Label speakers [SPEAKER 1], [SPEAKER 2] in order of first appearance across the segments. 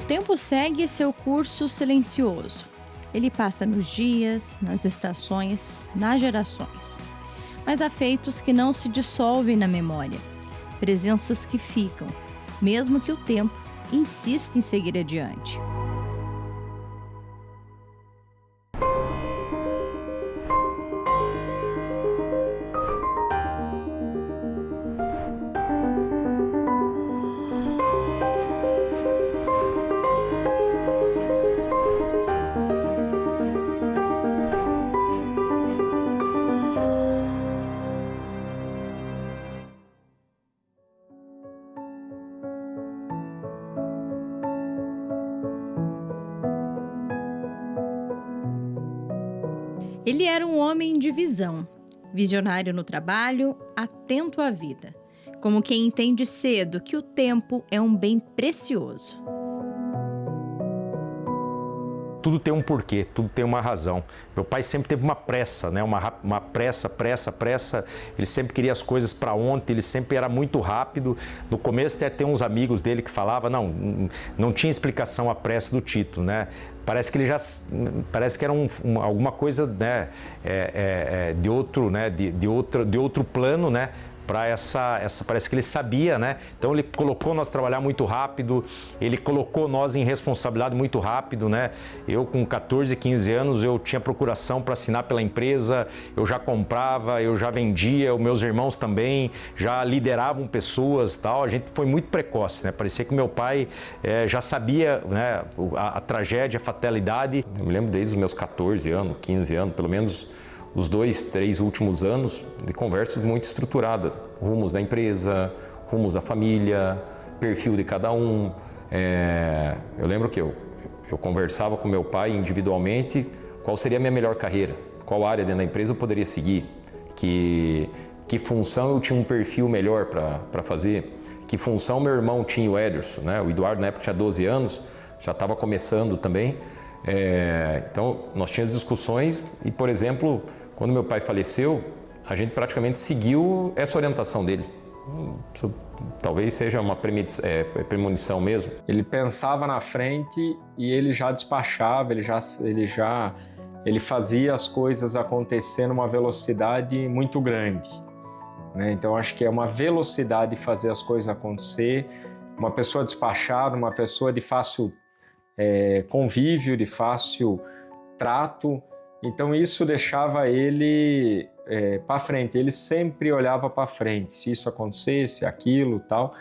[SPEAKER 1] tempo segue seu curso silencioso. Ele passa nos dias, nas estações, nas gerações. Mas há feitos que não se dissolvem na memória, presenças que ficam, mesmo que o tempo insista em seguir adiante. Ele era um homem de visão, visionário no trabalho, atento à vida, como quem entende cedo que o tempo é um bem precioso.
[SPEAKER 2] Tudo tem um porquê, tudo tem uma razão. Meu pai sempre teve uma pressa, né? Uma pressa. Ele sempre queria as coisas para ontem, ele sempre era muito rápido. No começo até tem uns amigos dele que falavam, não tinha explicação a pressa do Tito, né? Parece que ele parece que era alguma coisa, né, de outro plano, né? Para parece que ele sabia, né? Então ele colocou nós trabalhar muito rápido, ele colocou nós em responsabilidade muito rápido, né? Eu com 14, 15 anos, eu tinha procuração para assinar pela empresa, eu já comprava, eu já vendia, os meus irmãos também já lideravam pessoas e tal. A gente foi muito precoce, né? Parecia que meu pai já sabia, né, a tragédia, a fatalidade. Eu me lembro desde os meus 14 anos, 15 anos, pelo menos os 2, 3 últimos anos de conversas muito estruturadas, rumos da empresa, rumos da família, perfil de cada um. Eu lembro que eu conversava com meu pai individualmente qual seria a minha melhor carreira, qual área dentro da empresa eu poderia seguir, que função eu tinha um perfil melhor para fazer, que função meu irmão tinha, o Ederson, né? O Eduardo na época tinha 12 anos, já estava começando também. Então nós tínhamos discussões e, por exemplo, quando meu pai faleceu, a gente praticamente seguiu essa orientação dele. Isso talvez seja uma premonição mesmo.
[SPEAKER 3] Ele pensava na frente e ele já despachava, ele fazia as coisas acontecer numa velocidade muito grande, né? Então acho que é uma velocidade de fazer as coisas acontecer, uma pessoa despachada, uma pessoa de fácil convívio, de fácil trato. Então isso deixava ele para frente, ele sempre olhava para frente, se isso acontecesse, aquilo, tal,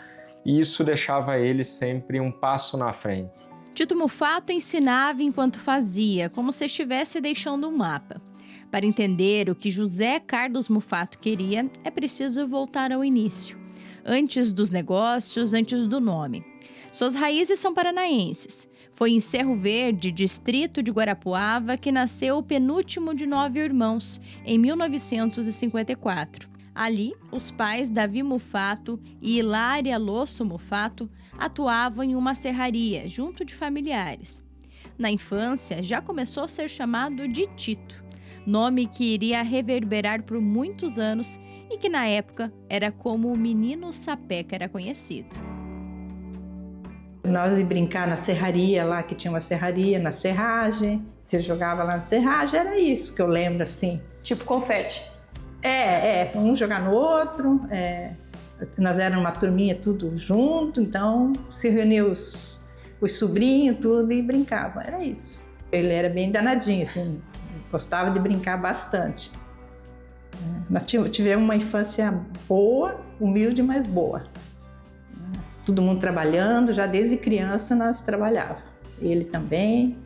[SPEAKER 3] e isso deixava ele sempre um passo na frente.
[SPEAKER 1] Tito Mufato ensinava enquanto fazia, como se estivesse deixando um mapa. Para entender o que José Carlos Mufato queria, é preciso voltar ao início, antes dos negócios, antes do nome. Suas raízes são paranaenses. Foi em Cerro Verde, distrito de Guarapuava, que nasceu o penúltimo de 9 irmãos, em 1954. Ali, os pais Davi Mufato e Hilária Losso Mufato atuavam em uma serraria, junto de familiares. Na infância, já começou a ser chamado de Tito, nome que iria reverberar por muitos anos e que, na época, era como o Menino Sapeca era conhecido.
[SPEAKER 4] Nós íamos brincar na serraria lá, que tinha uma serraria, na serragem. Você jogava lá na serragem, era isso que eu lembro, assim.
[SPEAKER 5] Tipo confete?
[SPEAKER 4] Um jogar no outro. Nós éramos uma turminha tudo junto, então se reunia os sobrinhos, tudo, e brincavam, era isso. Ele era bem danadinho, assim, gostava de brincar bastante. Nós tivemos uma infância boa, humilde, mas boa. Todo mundo trabalhando, já desde criança nós trabalhávamos. Ele também,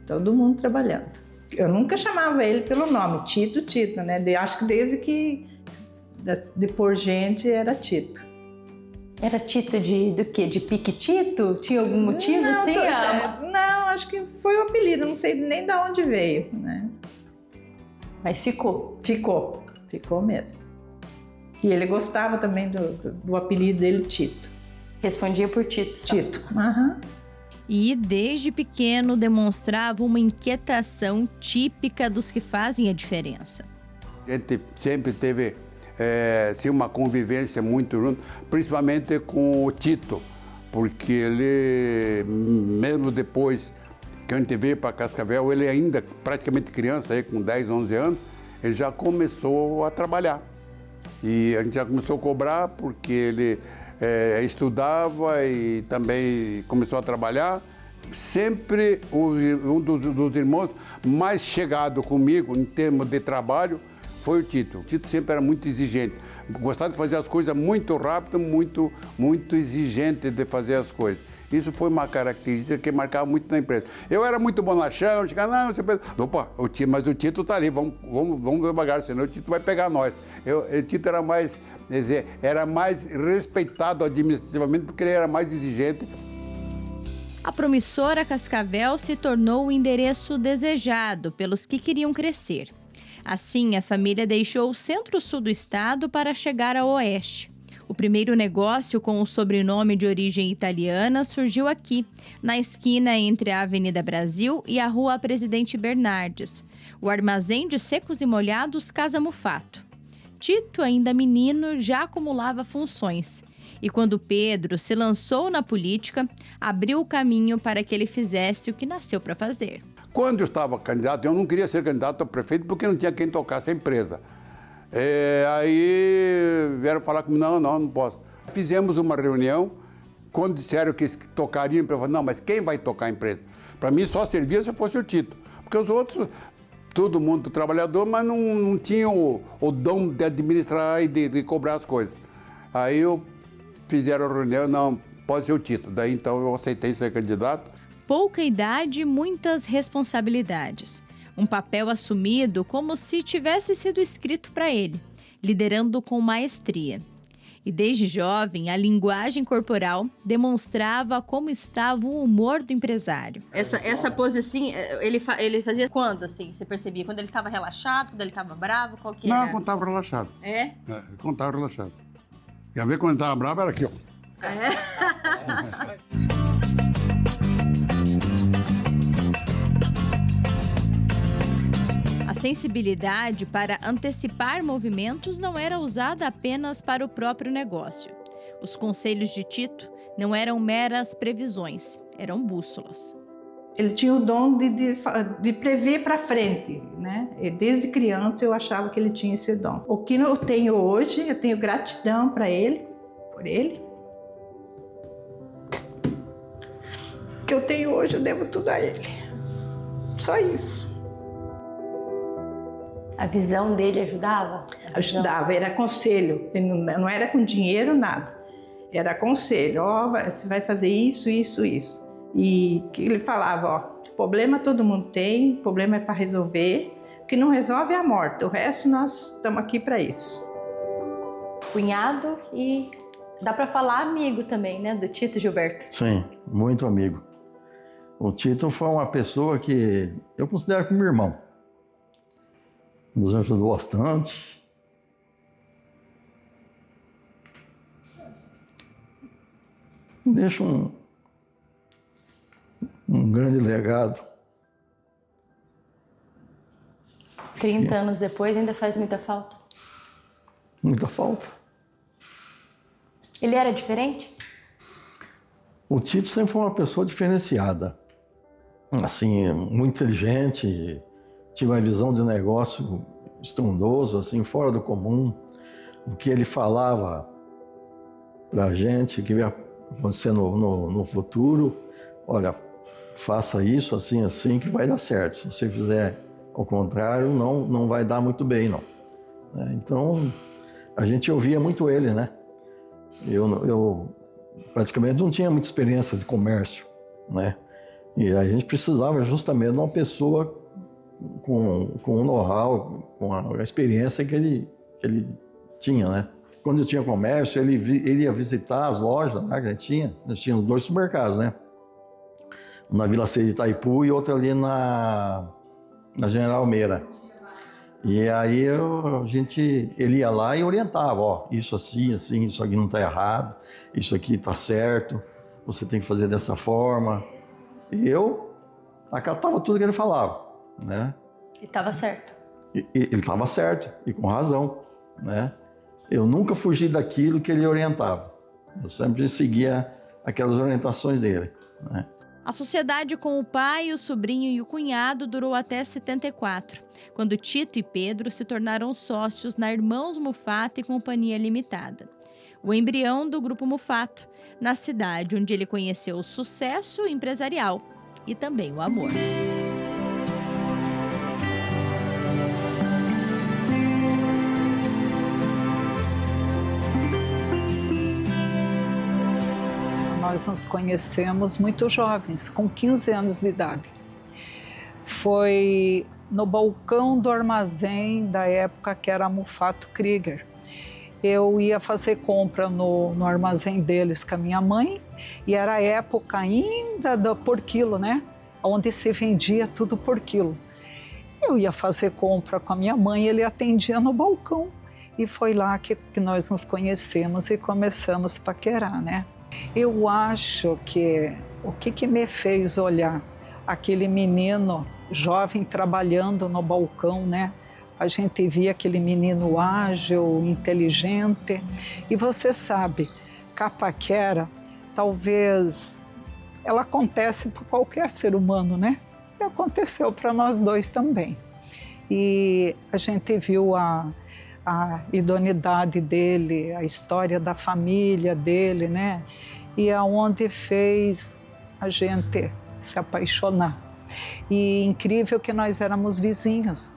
[SPEAKER 4] todo mundo trabalhando. Eu nunca chamava ele pelo nome, Tito, né? Acho que desde que, de por gente, era Tito.
[SPEAKER 5] Era Tito do quê? De Piquitito? Tinha algum motivo assim?
[SPEAKER 4] Não, acho que foi o apelido, não sei nem de onde veio, né?
[SPEAKER 5] Mas ficou?
[SPEAKER 4] Ficou mesmo. E ele gostava também do apelido dele, Tito.
[SPEAKER 5] Respondia por Tito.
[SPEAKER 4] Tito, aham.
[SPEAKER 1] E desde pequeno demonstrava uma inquietação típica dos que fazem a diferença.
[SPEAKER 6] A gente sempre teve uma convivência muito junto, principalmente com o Tito, porque ele, mesmo depois que a gente veio para Cascavel, ele ainda praticamente criança, aí, com 10, 11 anos, ele já começou a trabalhar. E a gente já começou a cobrar porque ele estudava e também começou a trabalhar. Sempre um dos irmãos mais chegado comigo em termos de trabalho foi o Tito. O Tito sempre era muito exigente. Gostava de fazer as coisas muito rápido, muito exigente de fazer as coisas. Isso foi uma característica que marcava muito na empresa. Eu era muito bonachão, chegava, não, você pensa, opa, mas o Tito está ali, vamos devagar, senão o Tito vai pegar nós. O Tito era mais respeitado administrativamente porque ele era mais exigente.
[SPEAKER 1] A promissora Cascavel se tornou o endereço desejado pelos que queriam crescer. Assim, a família deixou o centro-sul do estado para chegar ao oeste. O primeiro negócio com o sobrenome de origem italiana surgiu aqui, na esquina entre a Avenida Brasil e a Rua Presidente Bernardes, o armazém de secos e molhados Casa Mufato. Tito, ainda menino, já acumulava funções. E quando Pedro se lançou na política, abriu o caminho para que ele fizesse o que nasceu para fazer.
[SPEAKER 6] Quando eu estava candidato, eu não queria ser candidato a prefeito porque não tinha quem tocasse a empresa. Aí vieram falar comigo, não posso. Fizemos uma reunião, quando disseram que tocariam, eu falei, não, mas quem vai tocar a empresa? Para mim só servia se fosse o Tito, porque os outros, todo mundo trabalhador, mas não tinham o dom de administrar e de cobrar as coisas. Aí fizeram a reunião, não, pode ser o Tito. Daí então eu aceitei ser candidato.
[SPEAKER 1] Pouca idade, muitas responsabilidades. Um papel assumido como se tivesse sido escrito para ele, liderando com maestria. E desde jovem, a linguagem corporal demonstrava como estava o humor do empresário. Essa pose assim, ele fazia quando, assim, você percebia? Quando ele estava relaxado, quando ele estava bravo, qual que era?
[SPEAKER 6] Não, quando estava relaxado.
[SPEAKER 1] É?
[SPEAKER 6] Quando estava relaxado. Quer ver quando estava bravo, era aqui, ó.
[SPEAKER 1] A sensibilidade para antecipar movimentos não era usada apenas para o próprio negócio. Os conselhos de Tito não eram meras previsões, eram bússolas.
[SPEAKER 4] Ele tinha o dom de prever para frente, né? E desde criança eu achava que ele tinha esse dom. O que eu tenho hoje, eu tenho gratidão para ele, por ele. O que eu tenho hoje, eu devo tudo a ele. Só isso.
[SPEAKER 5] A visão dele ajudava?
[SPEAKER 4] Ajudava, era conselho. Ele não era com dinheiro, nada. Era conselho. Você vai fazer isso, isso, isso. E que ele falava, problema todo mundo tem, problema é para resolver. O que não resolve é a morte. O resto nós estamos aqui para isso.
[SPEAKER 5] Cunhado e dá para falar amigo também, né? Do Tito Gilberto.
[SPEAKER 7] Sim, muito amigo. O Tito foi uma pessoa que eu considero como irmão. Nos ajudou bastante. Deixa um grande legado.
[SPEAKER 5] 30 anos depois ainda faz muita falta?
[SPEAKER 7] Muita falta.
[SPEAKER 5] Ele era diferente?
[SPEAKER 7] O Tito sempre foi uma pessoa diferenciada. Assim, muito inteligente, tinha uma visão de negócio estrondoso, assim, fora do comum. O que ele falava pra gente, o que ia acontecer no futuro, olha, faça isso assim, assim, que vai dar certo. Se você fizer ao contrário, não vai dar muito bem, não. Então, a gente ouvia muito ele, né? Eu praticamente não tinha muita experiência de comércio, né? E a gente precisava justamente de uma pessoa com o know-how, com a experiência que ele tinha, né? Quando eu tinha comércio, ele ia visitar as lojas, né, que a gente tinha. Nós tínhamos 2 supermercados, né? Um na Vila Ceia de Itaipu e outro ali na General Meira. E aí ele ia lá e orientava, isso assim, assim, isso aqui não está errado, isso aqui está certo, você tem que fazer dessa forma. E eu acatava tudo que ele falava, né?
[SPEAKER 5] E estava certo.
[SPEAKER 7] Ele estava certo, e com razão, né? Eu nunca fugi daquilo que ele orientava. Eu sempre seguia aquelas orientações dele, né?
[SPEAKER 1] A sociedade com o pai, o sobrinho e o cunhado durou até 74, quando Tito e Pedro se tornaram sócios na Irmãos Mufato e Companhia Limitada, o embrião do Grupo Mufato, na cidade onde ele conheceu o sucesso empresarial e também o amor.
[SPEAKER 8] Nós nos conhecemos muito jovens, com 15 anos de idade. Foi no balcão do armazém da época que era Mufato Krieger. Eu ia fazer compra no armazém deles com a minha mãe, e era a época ainda por quilo, né? Onde se vendia tudo por quilo. Eu ia fazer compra com a minha mãe, ele atendia no balcão. E foi lá que nós nos conhecemos e começamos a paquerar, né? Eu acho que o que me fez olhar aquele menino jovem trabalhando no balcão, né? A gente via aquele menino ágil, inteligente. E você sabe, a paquera, talvez ela acontece para qualquer ser humano, né? E aconteceu para nós dois também. E a gente viu a idoneidade dele, a história da família dele, né? E aonde fez a gente se apaixonar. E incrível que nós éramos vizinhos.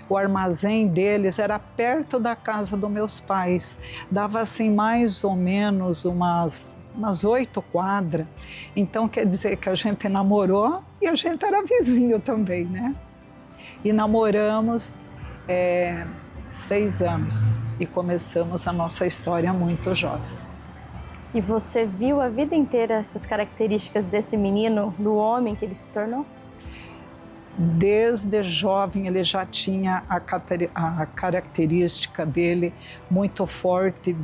[SPEAKER 8] O armazém deles era perto da casa dos meus pais. Dava assim mais ou menos umas 8 quadras. Então quer dizer que a gente namorou e a gente era vizinho também, né? E namoramos 6 anos e começamos a nossa história muito jovens.
[SPEAKER 5] E você viu a vida inteira essas características desse menino, do homem que ele se tornou?
[SPEAKER 8] Desde jovem ele já tinha a característica dele muito forte,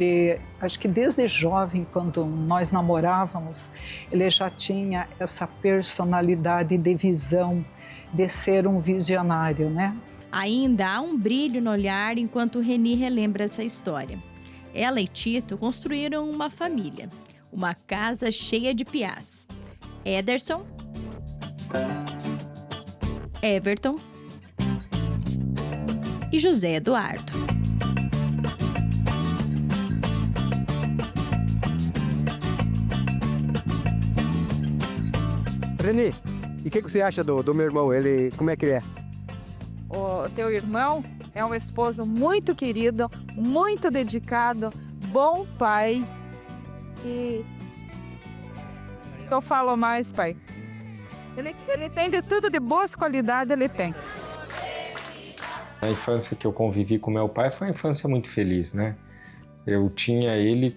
[SPEAKER 8] acho que desde jovem, quando nós namorávamos, ele já tinha essa personalidade de visão, de ser um visionário, né?
[SPEAKER 1] Ainda há um brilho no olhar enquanto Reni relembra essa história. Ela e Tito construíram uma família, uma casa cheia de piás. Ederson, Everton e José Eduardo.
[SPEAKER 9] Reni, e o que você acha do meu irmão? Ele, como é que ele é?
[SPEAKER 10] O teu irmão é um esposo muito querido, muito dedicado, bom pai. E eu falo mais, pai. Ele tem de tudo, de boas qualidades ele tem.
[SPEAKER 3] A infância que eu convivi com meu pai foi uma infância muito feliz, né? Eu tinha ele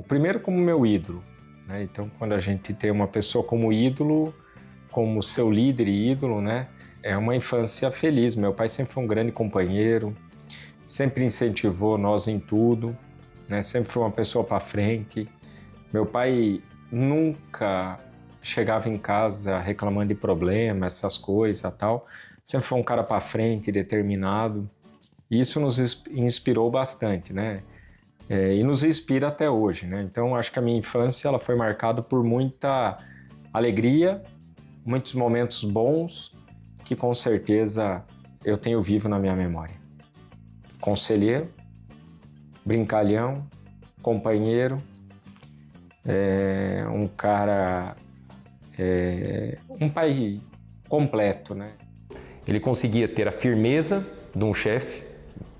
[SPEAKER 3] primeiro como meu ídolo, né? Então, quando a gente tem uma pessoa como ídolo, como seu líder e ídolo, né? É uma infância feliz. Meu pai sempre foi um grande companheiro, sempre incentivou nós em tudo, né? Sempre foi uma pessoa para frente. Meu pai nunca chegava em casa reclamando de problema, essas coisas e tal. Sempre foi um cara para frente, determinado. E isso nos inspirou bastante, né? E nos inspira até hoje, né? Então, acho que a minha infância ela foi marcada por muita alegria, muitos momentos bons, que com certeza eu tenho vivo na minha memória. Conselheiro, brincalhão, companheiro, um cara, um pai completo, né?
[SPEAKER 2] Ele conseguia ter a firmeza de um chefe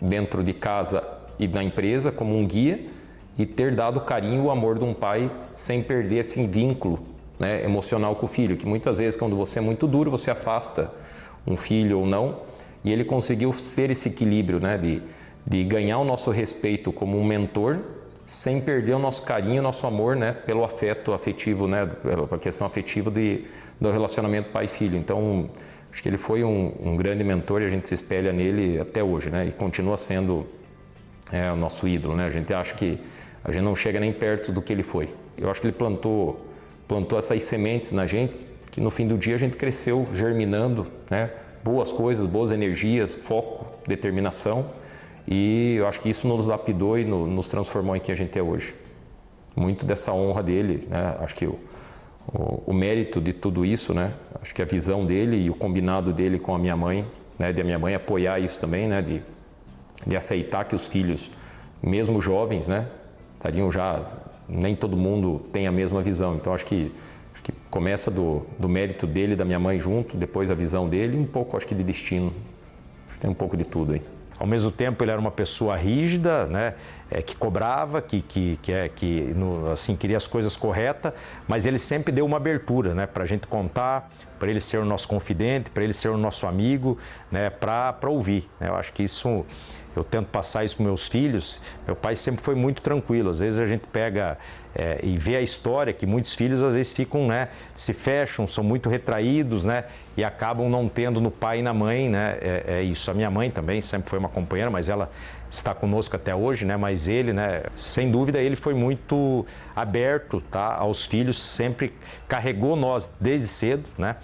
[SPEAKER 2] dentro de casa e da empresa como um guia e ter dado o carinho e o amor de um pai sem perder esse vínculo, né, emocional com o filho, que muitas vezes quando você é muito duro você afasta um filho ou não, e ele conseguiu ser esse equilíbrio, né, de ganhar o nosso respeito como um mentor sem perder o nosso carinho, o nosso amor, né, pelo afeto afetivo, né, pela questão afetiva do relacionamento pai-filho. Então, acho que ele foi um grande mentor e a gente se espelha nele até hoje, né? E continua sendo o nosso ídolo, né? A gente acha que a gente não chega nem perto do que ele foi. Eu acho que ele plantou essas sementes na gente, que no fim do dia a gente cresceu germinando, né? Boas coisas, boas energias, foco, determinação. E eu acho que isso nos lapidou e nos transformou em quem a gente é hoje.
[SPEAKER 11] muito dessa honra dele, né? Acho que o mérito de tudo isso, né? Acho que a visão dele e o combinado dele com a minha mãe, né? De a minha mãe apoiar isso também, né? De aceitar que os filhos, mesmo jovens, né? Estariam já, nem todo mundo tem a mesma visão. Então acho que começa do mérito dele, da minha mãe junto, depois a visão dele e um pouco, acho que de destino. Acho que tem um pouco de tudo aí.
[SPEAKER 2] Ao mesmo tempo, ele era uma pessoa rígida, né? Que cobrava, assim, queria as coisas corretas, mas ele sempre deu uma abertura, né? Para a gente contar, para ele ser o nosso confidente, para ele ser o nosso amigo, né? Para ouvir, né? Eu acho que isso, eu tento passar isso para meus filhos. Meu pai sempre foi muito tranquilo. Às vezes a gente pega e vê a história que muitos filhos às vezes ficam, né? Se fecham, são muito retraídos, né? E acabam não tendo no pai e na mãe, né? É isso. A minha mãe também sempre foi uma companheira, mas ela está conosco até hoje, né? Mas ele, né? Sem dúvida, ele foi muito aberto, tá? Aos filhos, sempre carregou nós desde cedo, né?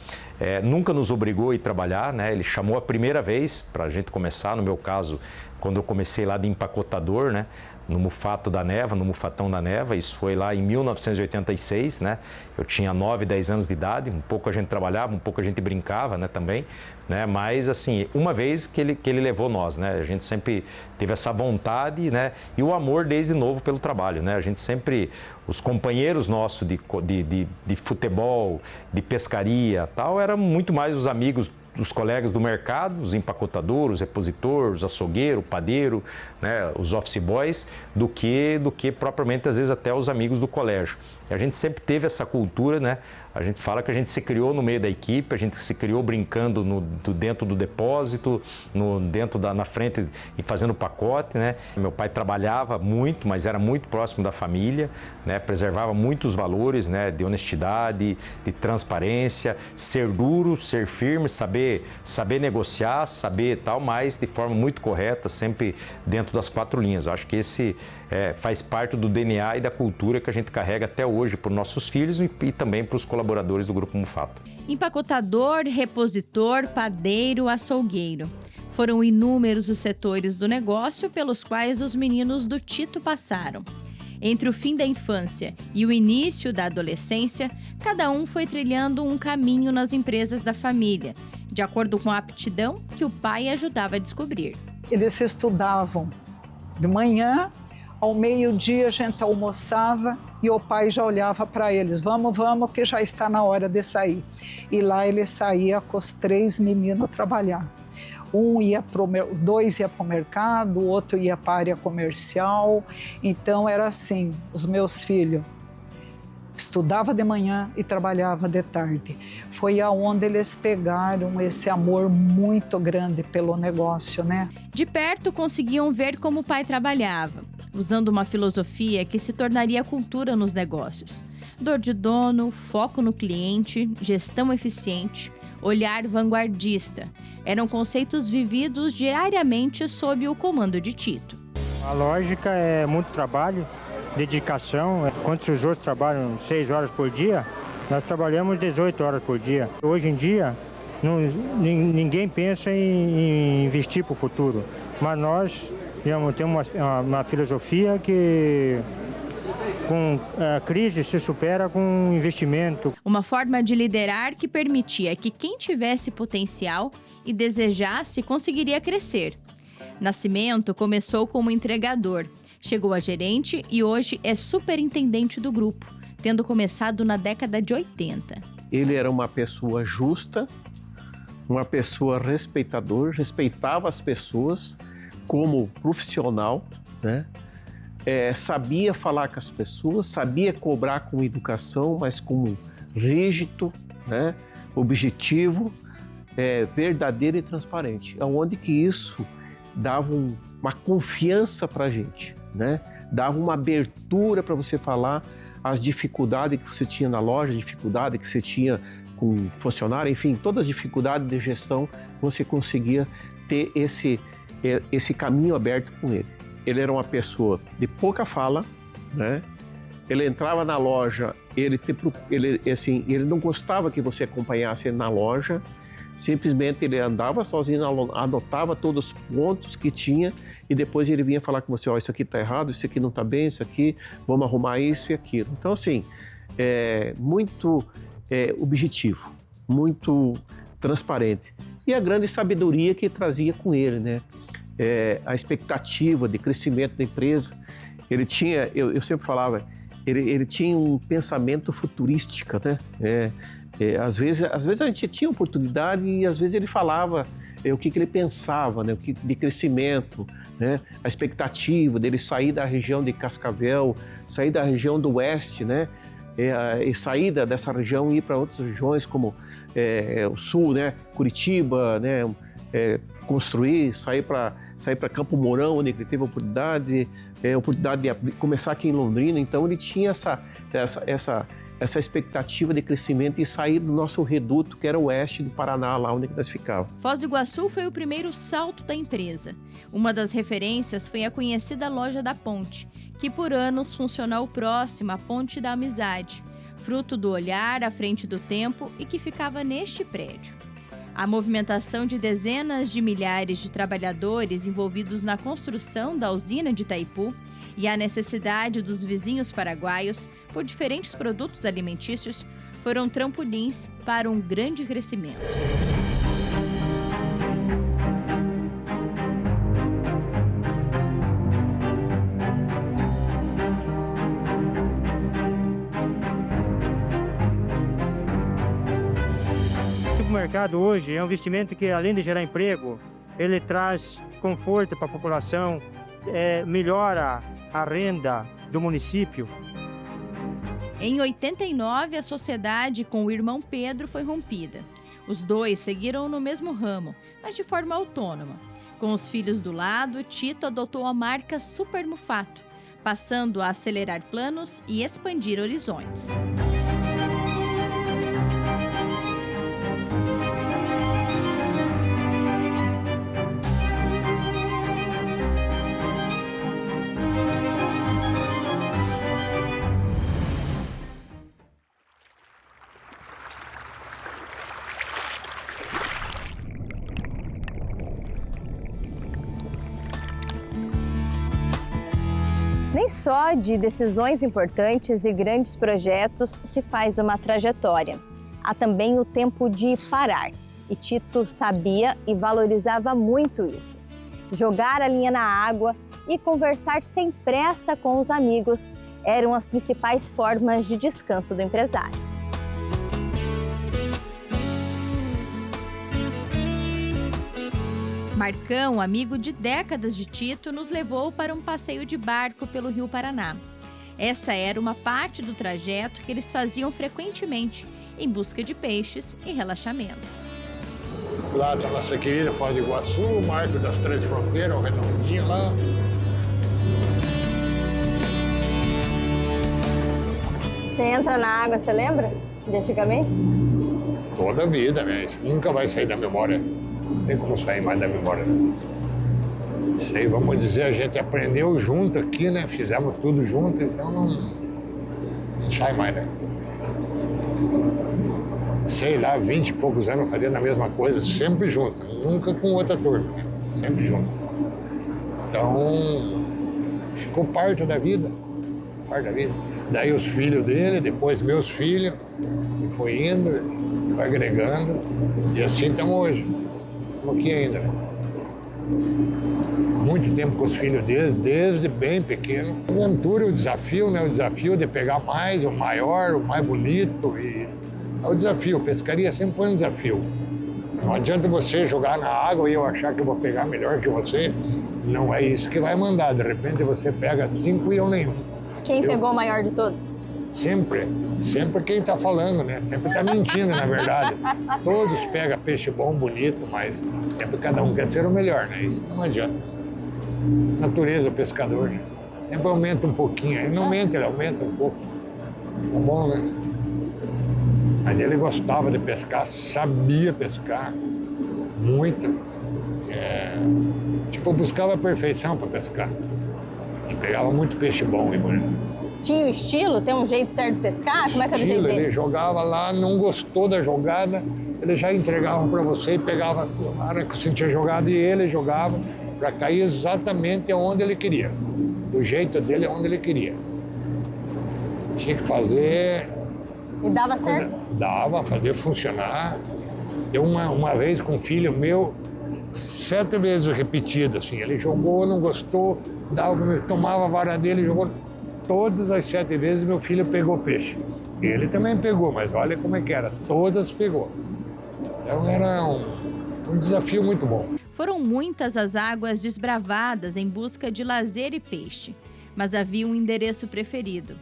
[SPEAKER 2] Nunca nos obrigou a ir trabalhar, né? Ele chamou a primeira vez para a gente começar, no meu caso, quando eu comecei lá de empacotador, né? No Mufato da Neva, no Mufatão da Neva, isso foi lá em 1986, né? Eu tinha 9, 10 anos de idade, um pouco a gente trabalhava, um pouco a gente brincava, né, também, né? Mas, assim, uma vez que ele levou nós, né? A gente sempre teve essa vontade, né? E o amor desde novo pelo trabalho, né? A gente sempre, os companheiros nossos de futebol, de pescaria, tal, eram muito mais os amigos, os colegas do mercado, os empacotadores, os repositores, os açougueiros, o padeiro, né, os office boys, do que propriamente, às vezes, até os amigos do colégio. E a gente sempre teve essa cultura, né? A gente fala que a gente se criou no meio da equipe, a gente se criou brincando dentro do depósito, na frente e fazendo pacote, né? Meu pai trabalhava muito, mas era muito próximo da família, né? Preservava muitos valores, né? De honestidade, de transparência, ser duro, ser firme, saber negociar, saber tal, mas de forma muito correta, sempre dentro das 4 linhas. Eu acho que esse faz parte do DNA e da cultura que a gente carrega até hoje para os nossos filhos e também para os colaboradores do Grupo Mufato.
[SPEAKER 1] Empacotador, repositor, padeiro, açougueiro. Foram inúmeros os setores do negócio pelos quais os meninos do Tito passaram. Entre o fim da infância e o início da adolescência, cada um foi trilhando um caminho nas empresas da família, de acordo com a aptidão que o pai ajudava a descobrir.
[SPEAKER 8] Eles estudavam de manhã, ao meio-dia a gente almoçava e o pai já olhava para eles, vamos, que já está na hora de sair. E lá ele saía com os 3 meninos trabalhar. 2 ia para o mercado, o outro ia para a área comercial. Então era assim, os meus filhos estudavam de manhã e trabalhavam de tarde. Foi aonde eles pegaram esse amor muito grande pelo negócio, né?
[SPEAKER 1] De perto conseguiam ver como o pai trabalhava, usando uma filosofia que se tornaria cultura nos negócios. Dor de dono, foco no cliente, gestão eficiente, olhar vanguardista. Eram conceitos vividos diariamente sob o comando de Tito.
[SPEAKER 12] A lógica é muito trabalho, dedicação. Enquanto os outros trabalham 6 horas por dia, nós trabalhamos 18 horas por dia. Hoje em dia, ninguém pensa em investir para o futuro, mas nós temos uma filosofia que com a crise se supera com investimento.
[SPEAKER 1] Uma forma de liderar que permitia que quem tivesse potencial e desejasse conseguiria crescer. Nascimento começou como entregador, chegou a gerente e hoje é superintendente do grupo, tendo começado na década de 80.
[SPEAKER 13] Ele era uma pessoa justa, uma pessoa respeitava as pessoas como profissional, né? Sabia falar com as pessoas, sabia cobrar com educação, mas como rígido, né? Objetivo, verdadeiro e transparente. Onde que isso dava uma confiança para a gente, né? Dava uma abertura para você falar as dificuldades que você tinha na loja, dificuldade que você tinha com funcionário, enfim, todas as dificuldades de gestão, você conseguia ter esse caminho aberto com ele. Ele era uma pessoa de pouca fala, né? Ele entrava na loja, ele não gostava que você acompanhasse ele na loja. Simplesmente ele andava sozinho, anotava todos os pontos que tinha e depois ele vinha falar com você, isso aqui está errado, isso aqui não está bem, isso aqui, vamos arrumar isso e aquilo. Então, assim, muito objetivo, muito transparente. E a grande sabedoria que trazia com ele, né? A expectativa de crescimento da empresa. Ele tinha, eu sempre falava, ele tinha um pensamento futurístico, né? Às vezes a gente tinha oportunidade e às vezes ele falava o que ele pensava, né? De crescimento, né? A expectativa dele sair da região de Cascavel, sair da região do oeste, né? E sair dessa região e ir para outras regiões como o sul, né? Curitiba, né? Construir, sair para Campo Mourão, onde ele teve a oportunidade de começar aqui em Londrina. Então ele tinha essa expectativa de crescimento e sair do nosso reduto, que era o oeste do Paraná, lá onde nós ficávamos.
[SPEAKER 1] Foz do Iguaçu foi o primeiro salto da empresa. Uma das referências foi a conhecida Loja da Ponte, que por anos funcionou próxima à Ponte da Amizade, fruto do olhar à frente do tempo e que ficava neste prédio. A movimentação de dezenas de milhares de trabalhadores envolvidos na construção da usina de Itaipu e a necessidade dos vizinhos paraguaios por diferentes produtos alimentícios foram trampolins para um grande crescimento.
[SPEAKER 12] O mercado hoje é um investimento que, além de gerar emprego, ele traz conforto para a população, melhora a renda do município.
[SPEAKER 1] Em 89, a sociedade com o irmão Pedro foi rompida. Os dois seguiram no mesmo ramo, mas de forma autônoma. Com os filhos do lado, Tito adotou a marca Super Mufato, passando a acelerar planos e expandir horizontes.
[SPEAKER 5] Nem só de decisões importantes e grandes projetos se faz uma trajetória. Há também o tempo de parar. E Tito sabia e valorizava muito isso. Jogar a linha na água e conversar sem pressa com os amigos eram as principais formas de descanso do empresário.
[SPEAKER 1] Marcão, amigo de décadas de Tito, nos levou para um passeio de barco pelo Rio Paraná. Essa era uma parte do trajeto que eles faziam frequentemente, em busca de peixes e relaxamento.
[SPEAKER 14] Lá da nossa querida Foz do Iguaçu, o Marco das Três Fronteiras, o redondinho lá.
[SPEAKER 5] Você entra na água, você lembra de antigamente?
[SPEAKER 14] Toda a vida, né? Isso nunca vai sair da memória. Não tem como sair mais da memória. Isso aí, vamos dizer, a gente aprendeu junto aqui, né? Fizemos tudo junto, então não sai mais, né? Sei lá, 20 e poucos anos fazendo a mesma coisa, sempre junto, nunca com outra turma, né? Sempre junto. Então, ficou parte da vida, Daí os filhos dele, depois meus filhos, e foi indo, foi agregando, e assim estamos hoje. Estamos aqui ainda, né? Muito tempo com os filhos deles, desde bem pequeno. A aventura, o desafio, né? O desafio de pegar mais, o maior, o mais bonito. E é o desafio, pescaria sempre foi um desafio. Não adianta você jogar na água e eu achar que eu vou pegar melhor que você. Não é isso que vai mandar. De repente você pega 5 e eu nenhum.
[SPEAKER 5] Quem pegou o maior de todos?
[SPEAKER 14] Sempre quem está falando, né? Sempre está mentindo, na verdade. Todos pegam peixe bom, bonito, mas sempre cada um quer ser o melhor, né? Isso não adianta. Natureza, o pescador, né? Sempre aumenta um pouquinho. Ele não mente, ele aumenta um pouco. Tá bom, né? Mas ele gostava de pescar, sabia pescar. Muito. Tipo, buscava a perfeição para pescar. E pegava muito peixe bom e bonito.
[SPEAKER 5] Tinha o estilo? Tem um jeito certo de pescar? Como é que eu
[SPEAKER 14] Estilo,
[SPEAKER 5] entendi?
[SPEAKER 14] ele jogava lá, não gostou da jogada, ele já entregava para você e pegava a hora que você tinha jogado e ele jogava para cair exatamente onde ele queria. Do jeito dele, onde ele queria. Tinha que fazer...
[SPEAKER 5] E dava certo?
[SPEAKER 14] Dava, fazer funcionar. Eu uma vez com um filho meu, 7 vezes repetido, assim. Ele jogou, não gostou, tomava a vara dele, jogou. Todas as 7 vezes meu filho pegou peixe. Ele também pegou, mas olha como é que era. Todas pegou. Então era um desafio muito bom.
[SPEAKER 1] Foram muitas as águas desbravadas em busca de lazer e peixe, mas havia um endereço preferido: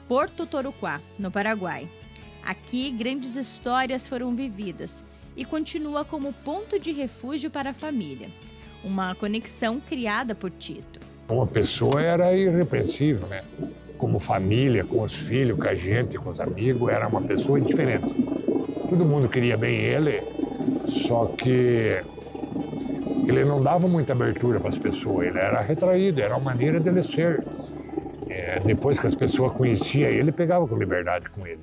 [SPEAKER 1] Porto Toruquá, no Paraguai. Aqui, grandes histórias foram vividas e continua como ponto de refúgio para a família. Uma conexão criada por Tito.
[SPEAKER 14] Uma pessoa era irrepreensível, né? Como família, com os filhos, com a gente, com os amigos, era uma pessoa diferente. Todo mundo queria bem ele, só que ele não dava muita abertura para as pessoas, ele era retraído, era uma maneira dele ser. Depois que as pessoas conheciam ele, pegava com liberdade com ele.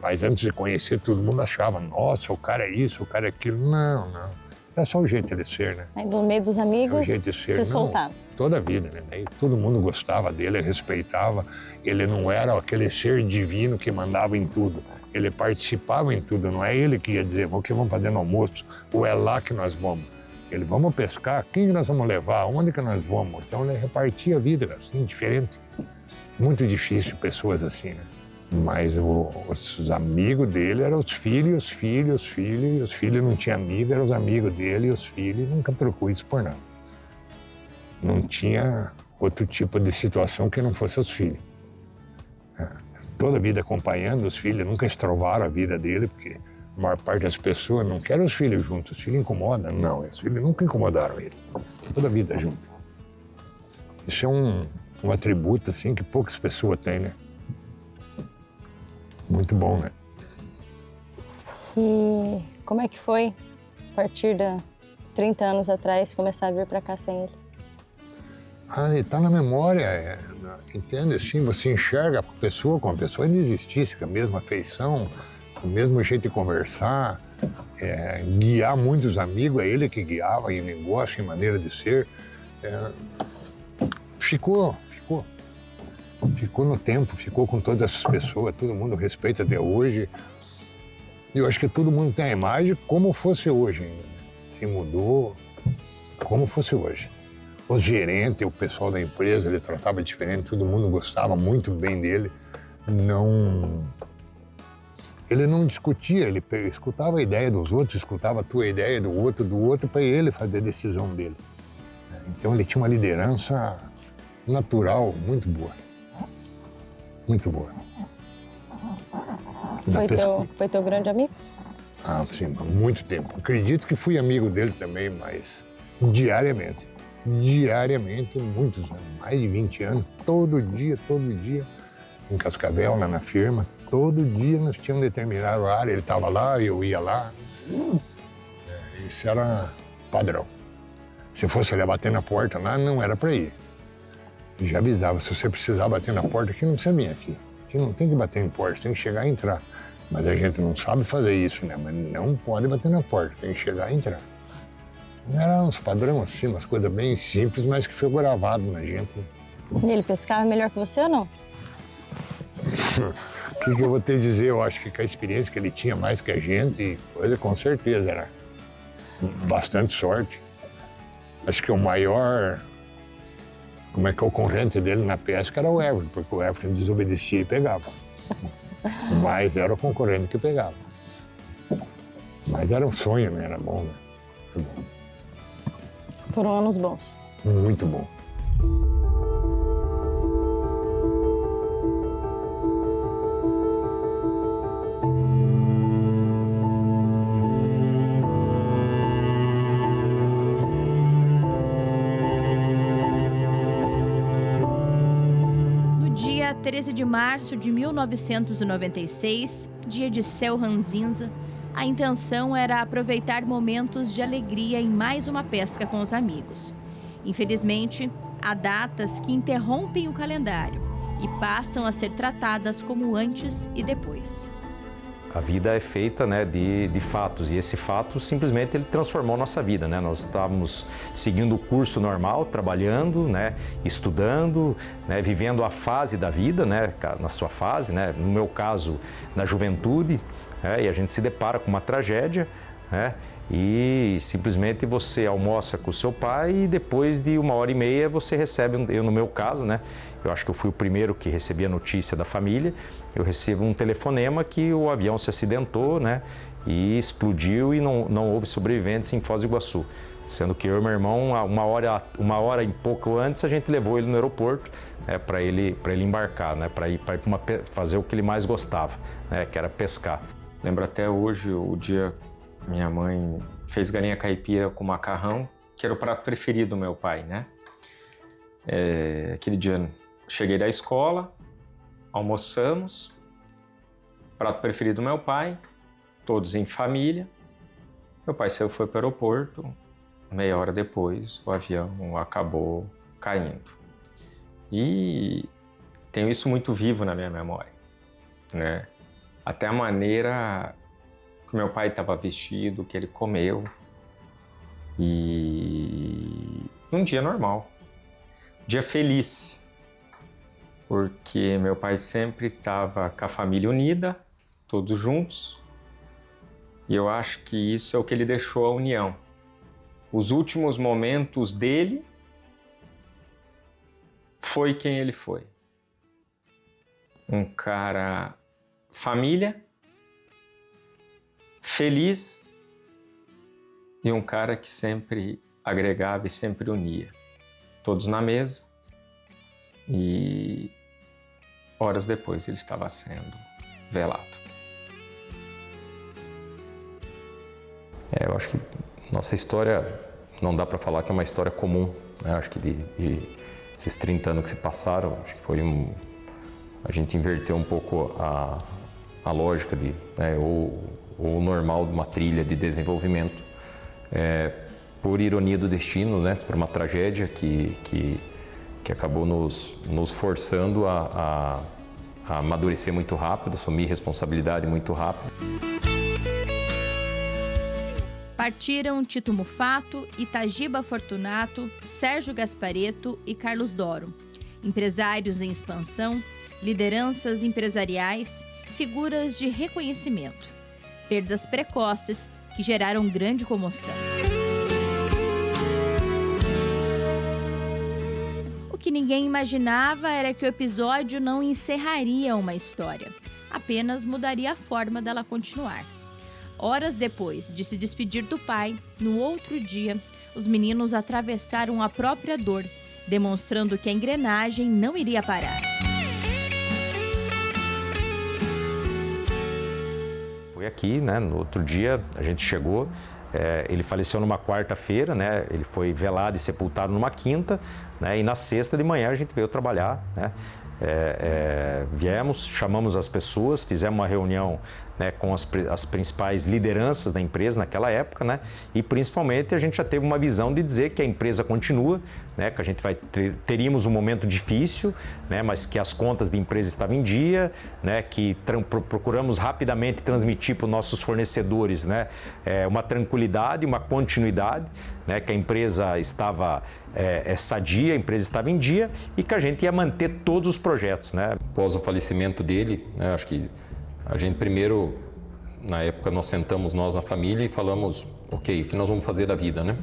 [SPEAKER 14] Mas antes de conhecer, todo mundo achava, nossa, o cara é isso, o cara é aquilo. Não, não. Era só o jeito dele ser, né?
[SPEAKER 5] Aí, no meio dos amigos,
[SPEAKER 14] o jeito de ser,
[SPEAKER 5] se soltava.
[SPEAKER 14] Toda a vida, né? Daí todo mundo gostava dele, respeitava. Ele não era aquele ser divino que mandava em tudo. Ele participava em tudo, não é ele que ia dizer, o que vamos fazer no almoço, ou é lá que nós vamos. Ele, vamos pescar, quem que nós vamos levar, onde que nós vamos? Então ele repartia a vida, assim, diferente. Muito difícil pessoas assim, né? Mas os amigos dele eram os filhos, e os filhos não tinham amigo, eram os amigos dele, e os filhos nunca trocou isso por nada. Não tinha outro tipo de situação que não fosse os filhos. Toda a vida acompanhando os filhos, nunca estrovaram a vida dele, porque a maior parte das pessoas não querem os filhos juntos, os filhos incomodam. Não, os filhos nunca incomodaram ele. Toda a vida junto. Isso é um atributo assim que poucas pessoas têm, né? Muito bom, né?
[SPEAKER 5] E como é que foi, a partir de 30 anos atrás, começar a vir para cá sem ele?
[SPEAKER 14] Ele tá na memória, entende? Assim, você enxerga a pessoa como a pessoa ainda existisse, com a mesma afeição, com o mesmo jeito de conversar, guiar muitos amigos, é ele que guiava em negócio, em maneira de ser. Ficou no tempo, ficou com todas essas pessoas, todo mundo respeita até hoje. Eu acho que todo mundo tem a imagem como fosse hoje ainda. Se mudou como fosse hoje. Os gerentes, o pessoal da empresa, ele tratava diferente, todo mundo gostava muito bem dele. Ele não discutia, ele escutava a ideia dos outros, escutava a tua ideia do outro, para ele fazer a decisão dele. Então ele tinha uma liderança natural muito boa. Muito boa.
[SPEAKER 5] Foi teu grande amigo?
[SPEAKER 14] Sim, há muito tempo. Acredito que fui amigo dele também, mas diariamente. Diariamente, muitos anos, mais de 20 anos, todo dia, em Cascavel, lá na firma, todo dia nós tínhamos determinado horário, ele estava lá, eu ia lá. Isso era padrão. Se fosse ele bater na porta lá, não era para ir. E já avisava, se você precisar bater na porta, aqui não precisa vir aqui. Aqui não tem que bater em porta, tem que chegar e entrar. Mas a gente não sabe fazer isso, né? Mas não pode bater na porta, tem que chegar e entrar. Era uns padrão assim, umas coisas bem simples, mas que foi gravado na gente. Né?
[SPEAKER 5] E ele pescava melhor que você ou não?
[SPEAKER 14] O que eu vou te dizer? Eu acho que com a experiência que ele tinha mais que a gente, coisa com certeza, era bastante sorte. Acho que o maior, concorrente dele na pesca era o Everton, porque o Everton desobedecia e pegava. Mas era o concorrente que pegava. Mas era um sonho, né? Era bom, né? Era bom.
[SPEAKER 5] Foram anos bons.
[SPEAKER 14] Muito bom.
[SPEAKER 1] No dia 13 de março de 1996, dia de céu ranzinza, a intenção era aproveitar momentos de alegria em mais uma pesca com os amigos. Infelizmente, há datas que interrompem o calendário e passam a ser tratadas como antes e depois.
[SPEAKER 2] A vida é feita, né, de fatos, e esse fato simplesmente ele transformou nossa vida, né? Nós estávamos seguindo o curso normal, trabalhando, né, estudando, né, vivendo a fase da vida, né, na sua fase, né, no meu caso, na juventude, né, e a gente se depara com uma tragédia, né, e simplesmente você almoça com o seu pai e depois de 1h30 você recebe, eu no meu caso, né, eu acho que eu fui o primeiro que recebi a notícia da família, eu recebo um telefonema que o avião se acidentou, né, e explodiu e não houve sobreviventes em Foz do Iguaçu. Sendo que eu e meu irmão, uma hora e pouco antes, a gente levou ele no aeroporto, né, para ele embarcar, né, para ir fazer o que ele mais gostava, né, que era pescar.
[SPEAKER 3] Lembro até hoje o dia que minha mãe fez galinha caipira com macarrão, que era o prato preferido do meu pai, né? Aquele dia cheguei da escola, almoçamos, prato preferido do meu pai, todos em família. Meu pai foi para o aeroporto, meia hora depois o avião acabou caindo. E tenho isso muito vivo na minha memória, né? Até a maneira que meu pai estava vestido, que ele comeu. E um dia normal, um dia feliz, porque meu pai sempre estava com a família unida, todos juntos, e eu acho que isso é o que ele deixou a união. Os últimos momentos dele foi quem ele foi. Um cara família, feliz e um cara que sempre agregava e sempre unia. Todos na mesa e horas depois ele estava sendo velado.
[SPEAKER 11] Eu acho que nossa história não dá para falar que é uma história comum, né? Acho que esses 30 anos que se passaram, acho que foi a gente inverteu um pouco a lógica né, ou o normal de uma trilha de desenvolvimento, por ironia do destino, né, por uma tragédia que acabou nos forçando a amadurecer muito rápido, assumir responsabilidade muito rápido.
[SPEAKER 1] Partiram Tito Mufato, Itagiba Fortunato, Sérgio Gasparetto e Carlos Doro. Empresários em expansão, lideranças empresariais, figuras de reconhecimento. Perdas precoces que geraram grande comoção. O que ninguém imaginava era que o episódio não encerraria uma história, apenas mudaria a forma dela continuar. Horas depois de se despedir do pai, no outro dia, os meninos atravessaram a própria dor, demonstrando que a engrenagem não iria parar.
[SPEAKER 2] Foi aqui, né? No outro dia a gente chegou, ele faleceu numa quarta-feira, né? Ele foi velado e sepultado numa quinta, né? E na sexta de manhã a gente veio trabalhar, né? Viemos, chamamos as pessoas, fizemos uma reunião, né, com as principais lideranças da empresa naquela época, né, e principalmente a gente já teve uma visão de dizer que a empresa continua, né, que a gente teríamos um momento difícil, né, mas que as contas da empresa estavam em dia, né, que procuramos rapidamente transmitir para os nossos fornecedores, né, uma tranquilidade, uma continuidade, né, que a empresa estava sadia, a empresa estava em dia e que a gente ia manter todos os projetos, né.
[SPEAKER 11] Após o falecimento dele, né, acho que a gente primeiro, na época, nós sentamos nós na família e falamos, ok, o que nós vamos fazer da vida, né?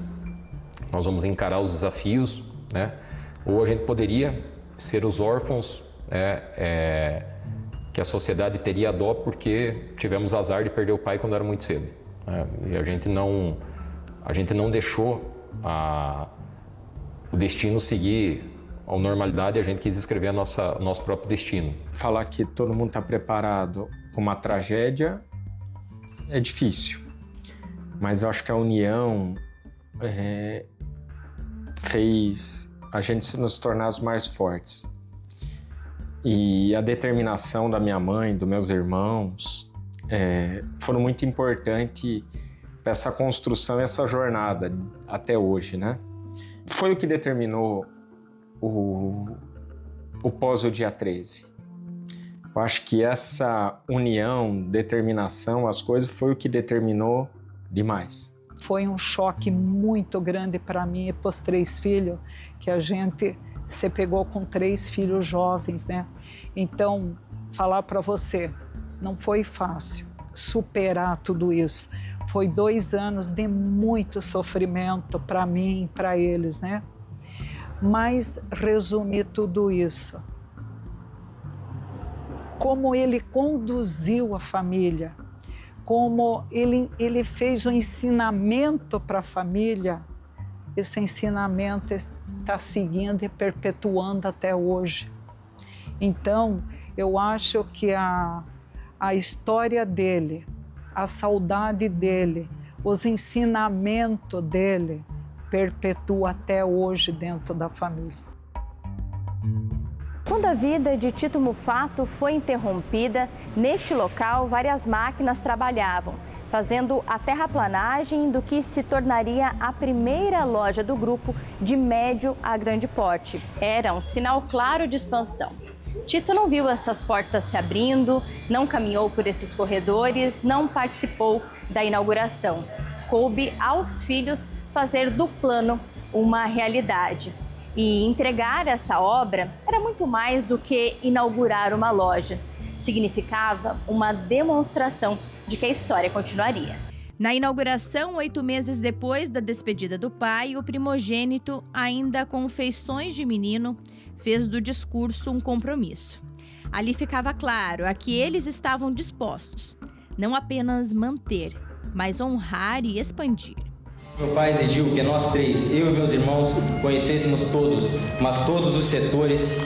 [SPEAKER 11] Nós vamos encarar os desafios, né? Ou a gente poderia ser os órfãos que a sociedade teria dó porque tivemos azar de perder o pai quando era muito cedo, né? E a gente não deixou o destino seguir a normalidade, a gente quis escrever o nosso próprio destino.
[SPEAKER 3] Falar que todo mundo está preparado para uma tragédia é difícil, mas eu acho que a união fez a gente nos tornar os mais fortes. E a determinação da minha mãe, dos meus irmãos, foram muito importantes para essa construção e essa jornada até hoje, né? Foi o que determinou o pós o dia 13. Eu acho que essa união, determinação, as coisas, foi o que determinou demais.
[SPEAKER 8] Foi um choque muito grande para mim e para os 3 filhos, que a gente se pegou com 3 filhos jovens, né? Então, falar para você, não foi fácil superar tudo isso. Foi 2 anos de muito sofrimento para mim, para eles, né? Mas resumir tudo isso. Como ele conduziu a família, como ele fez um ensinamento para a família, esse ensinamento está seguindo e perpetuando até hoje. Então, eu acho que a história dele, a saudade dele, os ensinamentos dele, perpetua até hoje dentro da família.
[SPEAKER 5] Quando a vida de Tito Mufato foi interrompida, neste local várias máquinas trabalhavam, fazendo a terraplanagem do que se tornaria a primeira loja do grupo de médio a grande porte. Era um sinal claro de expansão. Tito não viu essas portas se abrindo, não caminhou por esses corredores, não participou da inauguração. Coube aos filhos fazer do plano uma realidade. E entregar essa obra era muito mais do que inaugurar uma loja. Significava uma demonstração de que a história continuaria.
[SPEAKER 1] Na inauguração, 8 meses depois da despedida do pai, o primogênito, ainda com feições de menino, fez do discurso um compromisso. Ali ficava claro a que eles estavam dispostos, não apenas manter, mas honrar e expandir.
[SPEAKER 15] Meu pai exigiu que nós 3, eu e meus irmãos, conhecêssemos todos, mas todos os setores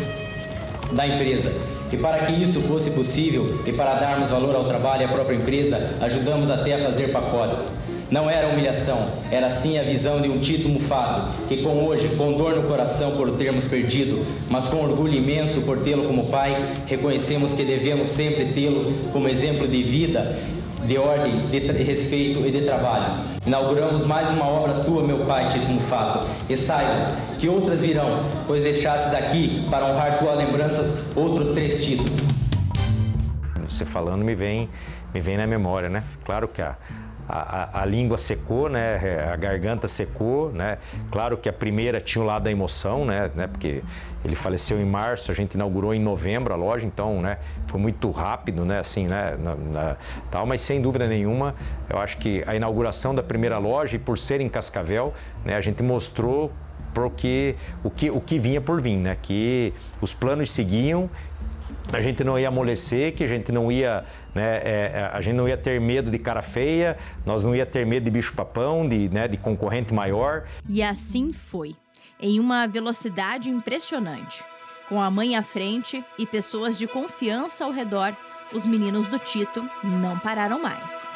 [SPEAKER 15] da empresa. E para que isso fosse possível e para darmos valor ao trabalho e à própria empresa, ajudamos até a fazer pacotes. Não era humilhação, era sim a visão de um Tito Mufato, que com dor no coração por termos perdido, mas com orgulho imenso por tê-lo como pai, reconhecemos que devemos sempre tê-lo como exemplo de vida, de ordem, de respeito e de trabalho. Inauguramos mais uma obra tua, meu pai, Tito Mufato, e saibas que outras virão, pois deixasses aqui, para honrar tuas lembranças, outros 3 títulos.
[SPEAKER 2] Você falando me vem na memória, né? Claro que a língua secou, né? A garganta secou, né? Claro que a primeira tinha o lado da emoção, né? Porque ele faleceu em março, a gente inaugurou em novembro a loja, então, né? Foi muito rápido, né? Assim, né? Tal, mas sem dúvida nenhuma, eu acho que a inauguração da primeira loja, e por ser em Cascavel, né? A gente mostrou o que vinha por vir, né? Que os planos seguiam. A gente não ia amolecer, que a gente não ia, né, a gente não ia ter medo de cara feia, nós não ia ter medo de bicho-papão, de concorrente maior.
[SPEAKER 1] E assim foi, em uma velocidade impressionante. Com a mãe à frente e pessoas de confiança ao redor, os meninos do Tito não pararam mais.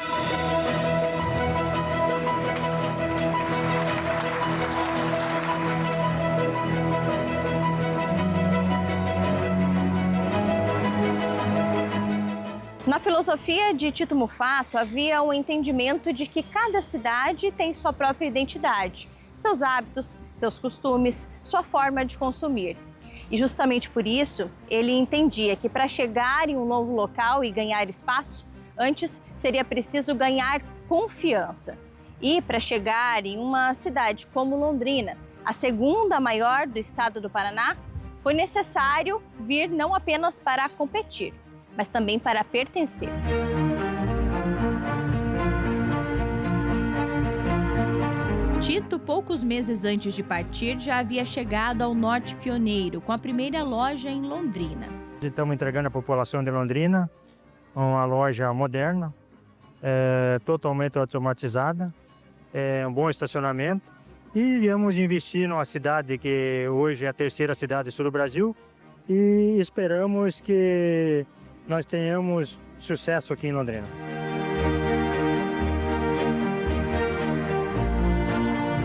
[SPEAKER 5] Na filosofia de Tito Mufato, havia um entendimento de que cada cidade tem sua própria identidade, seus hábitos, seus costumes, sua forma de consumir. E justamente por isso, ele entendia que para chegar em um novo local e ganhar espaço, antes seria preciso ganhar confiança. E para chegar em uma cidade como Londrina, a segunda maior do estado do Paraná, foi necessário vir não apenas para competir, mas também para pertencer.
[SPEAKER 1] Tito, poucos meses antes de partir, já havia chegado ao Norte Pioneiro, com a primeira loja em Londrina.
[SPEAKER 12] Estamos entregando à população de Londrina uma loja moderna, totalmente automatizada, um bom estacionamento. E viemos investir numa cidade que hoje é a terceira cidade do sul do Brasil e esperamos que nós tenhamos sucesso aqui em Londrina.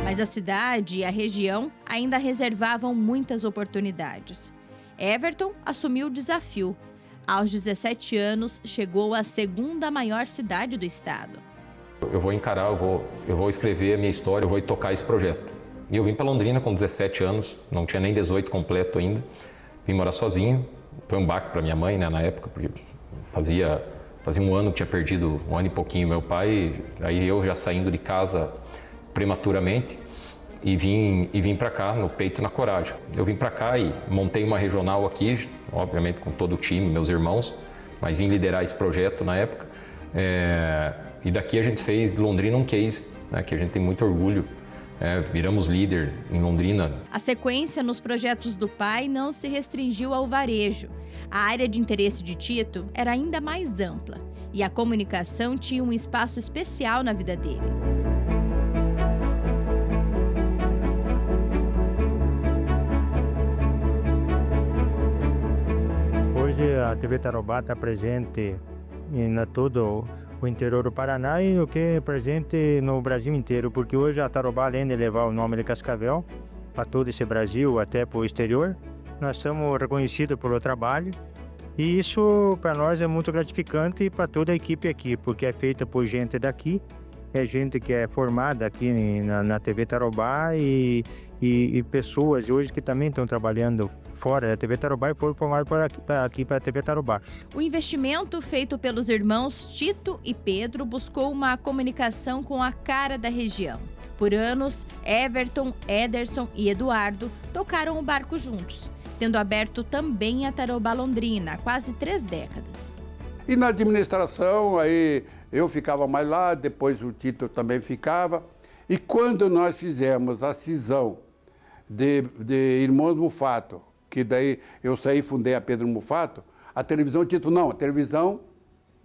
[SPEAKER 1] Mas a cidade e a região ainda reservavam muitas oportunidades. Everton assumiu o desafio. Aos 17 anos, chegou à segunda maior cidade do estado.
[SPEAKER 11] Eu vou encarar, eu vou escrever a minha história, eu vou tocar esse projeto. E eu vim para Londrina com 17 anos, não tinha nem 18 completo ainda. vim morar sozinho. Foi um baque para minha mãe, né, na época, porque fazia um ano que tinha perdido, um ano e pouquinho, meu pai. Aí eu já saindo de casa prematuramente e vim para cá, no peito e na coragem. Eu vim para cá e montei uma regional aqui, obviamente com todo o time, meus irmãos, mas vim liderar esse projeto na época. E daqui a gente fez de Londrina um case, né, que a gente tem muito orgulho. Viramos líder em Londrina.
[SPEAKER 1] A sequência nos projetos do pai não se restringiu ao varejo. A área de interesse de Tito era ainda mais ampla e a comunicação tinha um espaço especial na vida dele.
[SPEAKER 12] Hoje a TV Tarobá está presente em todo o interior do Paraná e o que é presente no Brasil inteiro, porque hoje a Tarobá, além de levar o nome de Cascavel para todo esse Brasil, até para o exterior, nós somos reconhecidos pelo trabalho e isso para nós é muito gratificante para toda a equipe aqui, porque é feita por gente daqui, é gente que é formada aqui na TV Tarobá e pessoas hoje que também estão trabalhando fora da TV Tarobá e foram formados aqui para a TV Tarobá.
[SPEAKER 1] O investimento feito pelos irmãos Tito e Pedro buscou uma comunicação com a cara da região. Por anos, Everton, Ederson e Eduardo tocaram o barco juntos, tendo aberto também a Tarobá Londrina há quase 3 décadas.
[SPEAKER 6] E na administração, aí eu ficava mais lá, depois o Tito também ficava. E quando nós fizemos a cisão de Irmãos Mufato, que daí eu saí e fundei a Pedro Mufato, a televisão, o Tito, não, a televisão,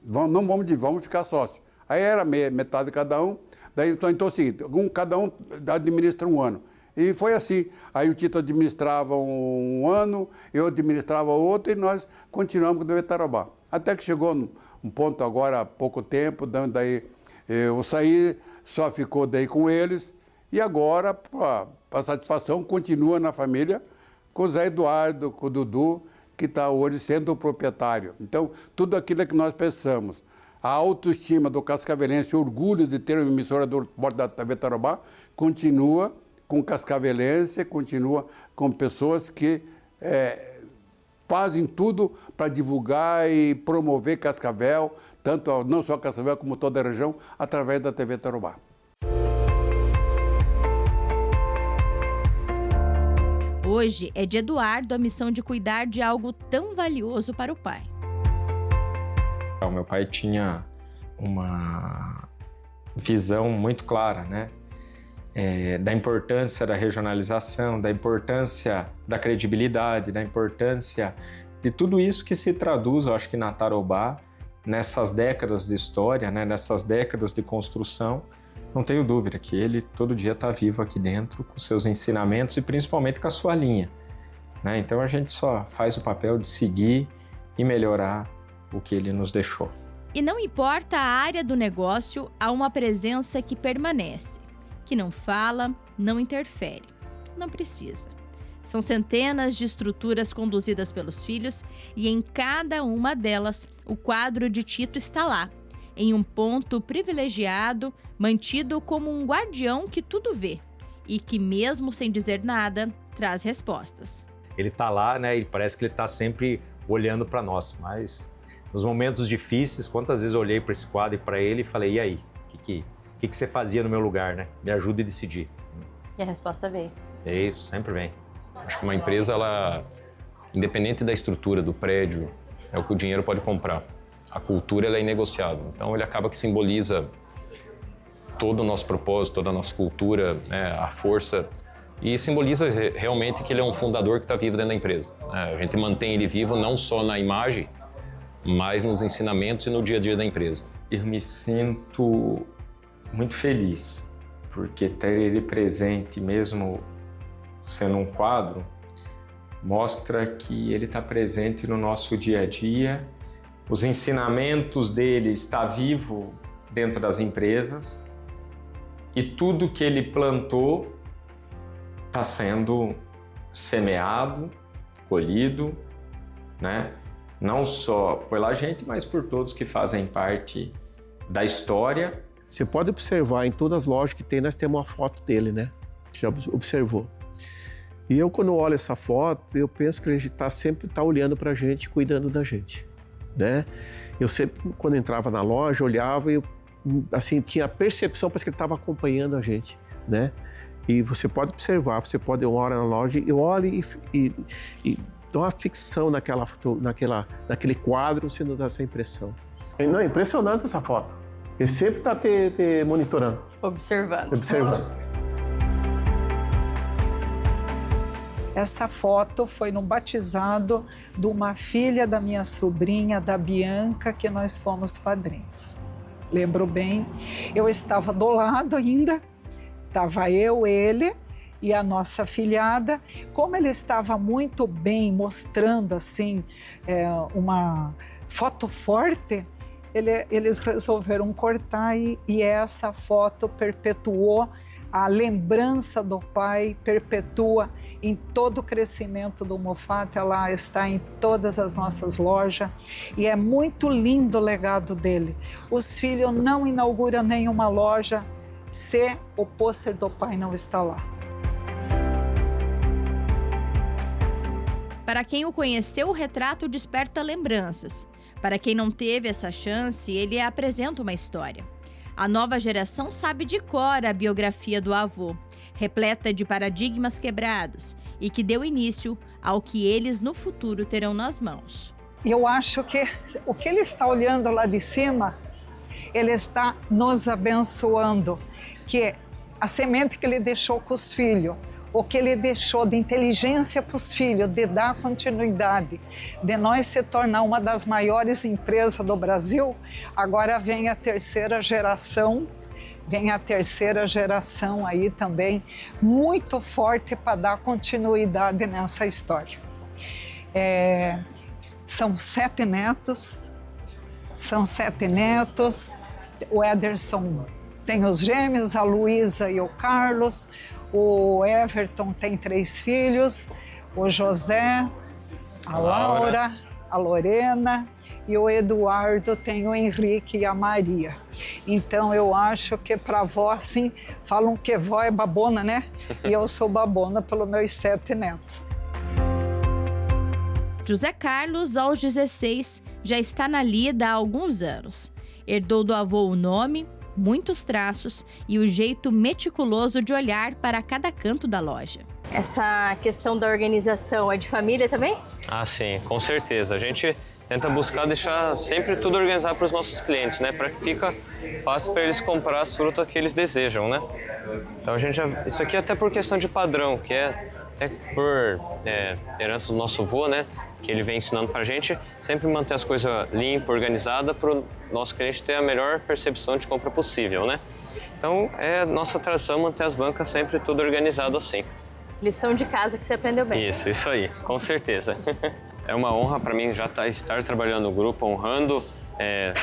[SPEAKER 6] vamos ficar sócios. Aí era metade de cada um, daí então é o seguinte, cada um administra um ano. E foi assim. Aí o Tito administrava um ano, eu administrava outro e nós continuamos com o TV Tarobá. Até que chegou um ponto agora há pouco tempo, daí eu saí, só ficou daí com eles. E agora, para satisfação, continua na família com o Zé Eduardo, com o Dudu, que está hoje sendo o proprietário. Então, tudo aquilo que nós pensamos, a autoestima do cascavelense, o orgulho de ter uma emissora do bordo da TV Tarobá, continua com cascavelense, continua com pessoas que fazem tudo para divulgar e promover Cascavel, tanto não só Cascavel como toda a região, através da TV Tarobá.
[SPEAKER 1] Hoje é de Eduardo a missão de cuidar de algo tão valioso para o pai.
[SPEAKER 3] O meu pai tinha uma visão muito clara, né? Da importância da regionalização, da importância da credibilidade, da importância de tudo isso que se traduz, eu acho que na Tarobá, nessas décadas de história, né, nessas décadas de construção. Não tenho dúvida que ele todo dia está vivo aqui dentro com seus ensinamentos e principalmente com a sua linha, né? Então a gente só faz o papel de seguir e melhorar o que ele nos deixou.
[SPEAKER 1] E não importa a área do negócio, há uma presença que permanece, que não fala, não interfere, não precisa. São centenas de estruturas conduzidas pelos filhos e em cada uma delas o quadro de Tito está lá, em um ponto privilegiado, mantido como um guardião que tudo vê e que, mesmo sem dizer nada, traz respostas.
[SPEAKER 2] Ele está lá, né, e parece que ele está sempre olhando para nós, mas nos momentos difíceis, quantas vezes eu olhei para esse quadro e para ele e falei, e aí, o que você fazia no meu lugar, né? Me ajuda a decidir.
[SPEAKER 5] E a resposta veio.
[SPEAKER 2] É isso, sempre vem.
[SPEAKER 11] Acho que uma empresa, ela, independente da estrutura, do prédio, é o que o dinheiro pode comprar. A cultura, ela é inegociável. Então, ele acaba que simboliza todo o nosso propósito, toda a nossa cultura, né, a força, e simboliza realmente que ele é um fundador que está vivo dentro da empresa. A gente mantém ele vivo não só na imagem, mas nos ensinamentos e no dia a dia da empresa.
[SPEAKER 3] Eu me sinto muito feliz, porque ter ele presente, mesmo sendo um quadro, mostra que ele está presente no nosso dia a dia. Os ensinamentos dele estão vivos dentro das empresas e tudo que ele plantou está sendo semeado, colhido, né? Não só pela gente, mas por todos que fazem parte da história.
[SPEAKER 13] Você pode observar em todas as lojas que tem, nós temos uma foto dele, né? Já observou. E eu, quando olho essa foto, eu penso que ele sempre está olhando para a gente, cuidando da gente, né? Eu sempre, quando entrava na loja, olhava e eu, assim, tinha a percepção, parece que ele estava acompanhando a gente, né? E você pode observar, você pode ir uma hora na loja, eu olho e dou uma ficção naquele quadro, você não dá essa impressão. Não, é impressionante essa foto. Ele sempre está te monitorando.
[SPEAKER 5] Observando.
[SPEAKER 8] Essa foto foi no batizado de uma filha da minha sobrinha, da Bianca, que nós fomos padrinhos. Lembro bem, eu estava do lado ainda, estava eu, ele e a nossa filhada. Como ele estava muito bem, mostrando assim uma foto forte, eles resolveram cortar e essa foto perpetuou a lembrança do pai, perpetua em todo o crescimento do Mufato. Ela está em todas as nossas lojas e é muito lindo o legado dele. Os filhos não inauguram nenhuma loja se o pôster do pai não está lá.
[SPEAKER 1] Para quem o conheceu, o retrato desperta lembranças. Para quem não teve essa chance, ele apresenta uma história. A nova geração sabe de cor a biografia do avô, repleta de paradigmas quebrados e que deu início ao que eles no futuro terão nas mãos.
[SPEAKER 8] Eu acho que o que ele está olhando lá de cima, ele está nos abençoando, que a semente que ele deixou com os filhos, o que ele deixou de inteligência para os filhos, de dar continuidade, de nós se tornar uma das maiores empresas do Brasil, agora vem a terceira geração aí também, muito forte para dar continuidade nessa história. São 7 netos, o Ederson tem os gêmeos, a Luísa e o Carlos, o Everton tem 3 filhos, o José, a Laura, a Lorena e o Eduardo tem o Henrique e a Maria. Então eu acho que para vó, assim, falam que vó é babona, né? E eu sou babona pelos meus 7 netos.
[SPEAKER 1] José Carlos, aos 16, já está na lida há alguns anos. Herdou do avô o nome, muitos traços e o jeito meticuloso de olhar para cada canto da loja.
[SPEAKER 5] Essa questão da organização é de família também?
[SPEAKER 16] Ah, sim, com certeza. A gente tenta buscar deixar sempre tudo organizado para os nossos clientes, né? Para que fica fácil para eles comprar as frutas que eles desejam, né? Então isso aqui é até por questão de padrão, que é por herança do nosso avô, né? Que ele vem ensinando para a gente sempre manter as coisas limpas, organizadas, para o nosso cliente ter a melhor percepção de compra possível, né? Então é nossa tradição manter as bancas sempre tudo organizado assim.
[SPEAKER 5] Lição de casa que você aprendeu bem.
[SPEAKER 16] Isso aí, com certeza. É uma honra para mim já estar trabalhando no grupo, honrando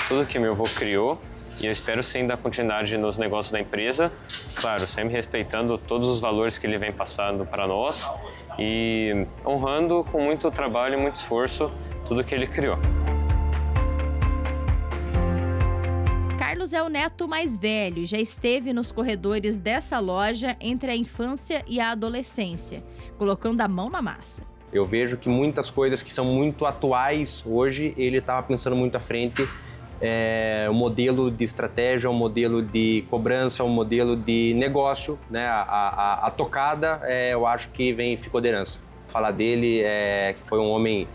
[SPEAKER 16] tudo que meu avô criou. E eu espero sim dar continuidade nos negócios da empresa. Claro, sempre respeitando todos os valores que ele vem passando para nós e honrando com muito trabalho e muito esforço tudo que ele criou.
[SPEAKER 1] Carlos é o neto mais velho e já esteve nos corredores dessa loja entre a infância e a adolescência, colocando a mão na massa.
[SPEAKER 17] Eu vejo que muitas coisas que são muito atuais hoje, ele estava pensando muito à frente. O modelo de estratégia, o modelo de cobrança, o modelo de negócio, né? A tocada, eu acho que ficou de herança. Falar dele que foi um homem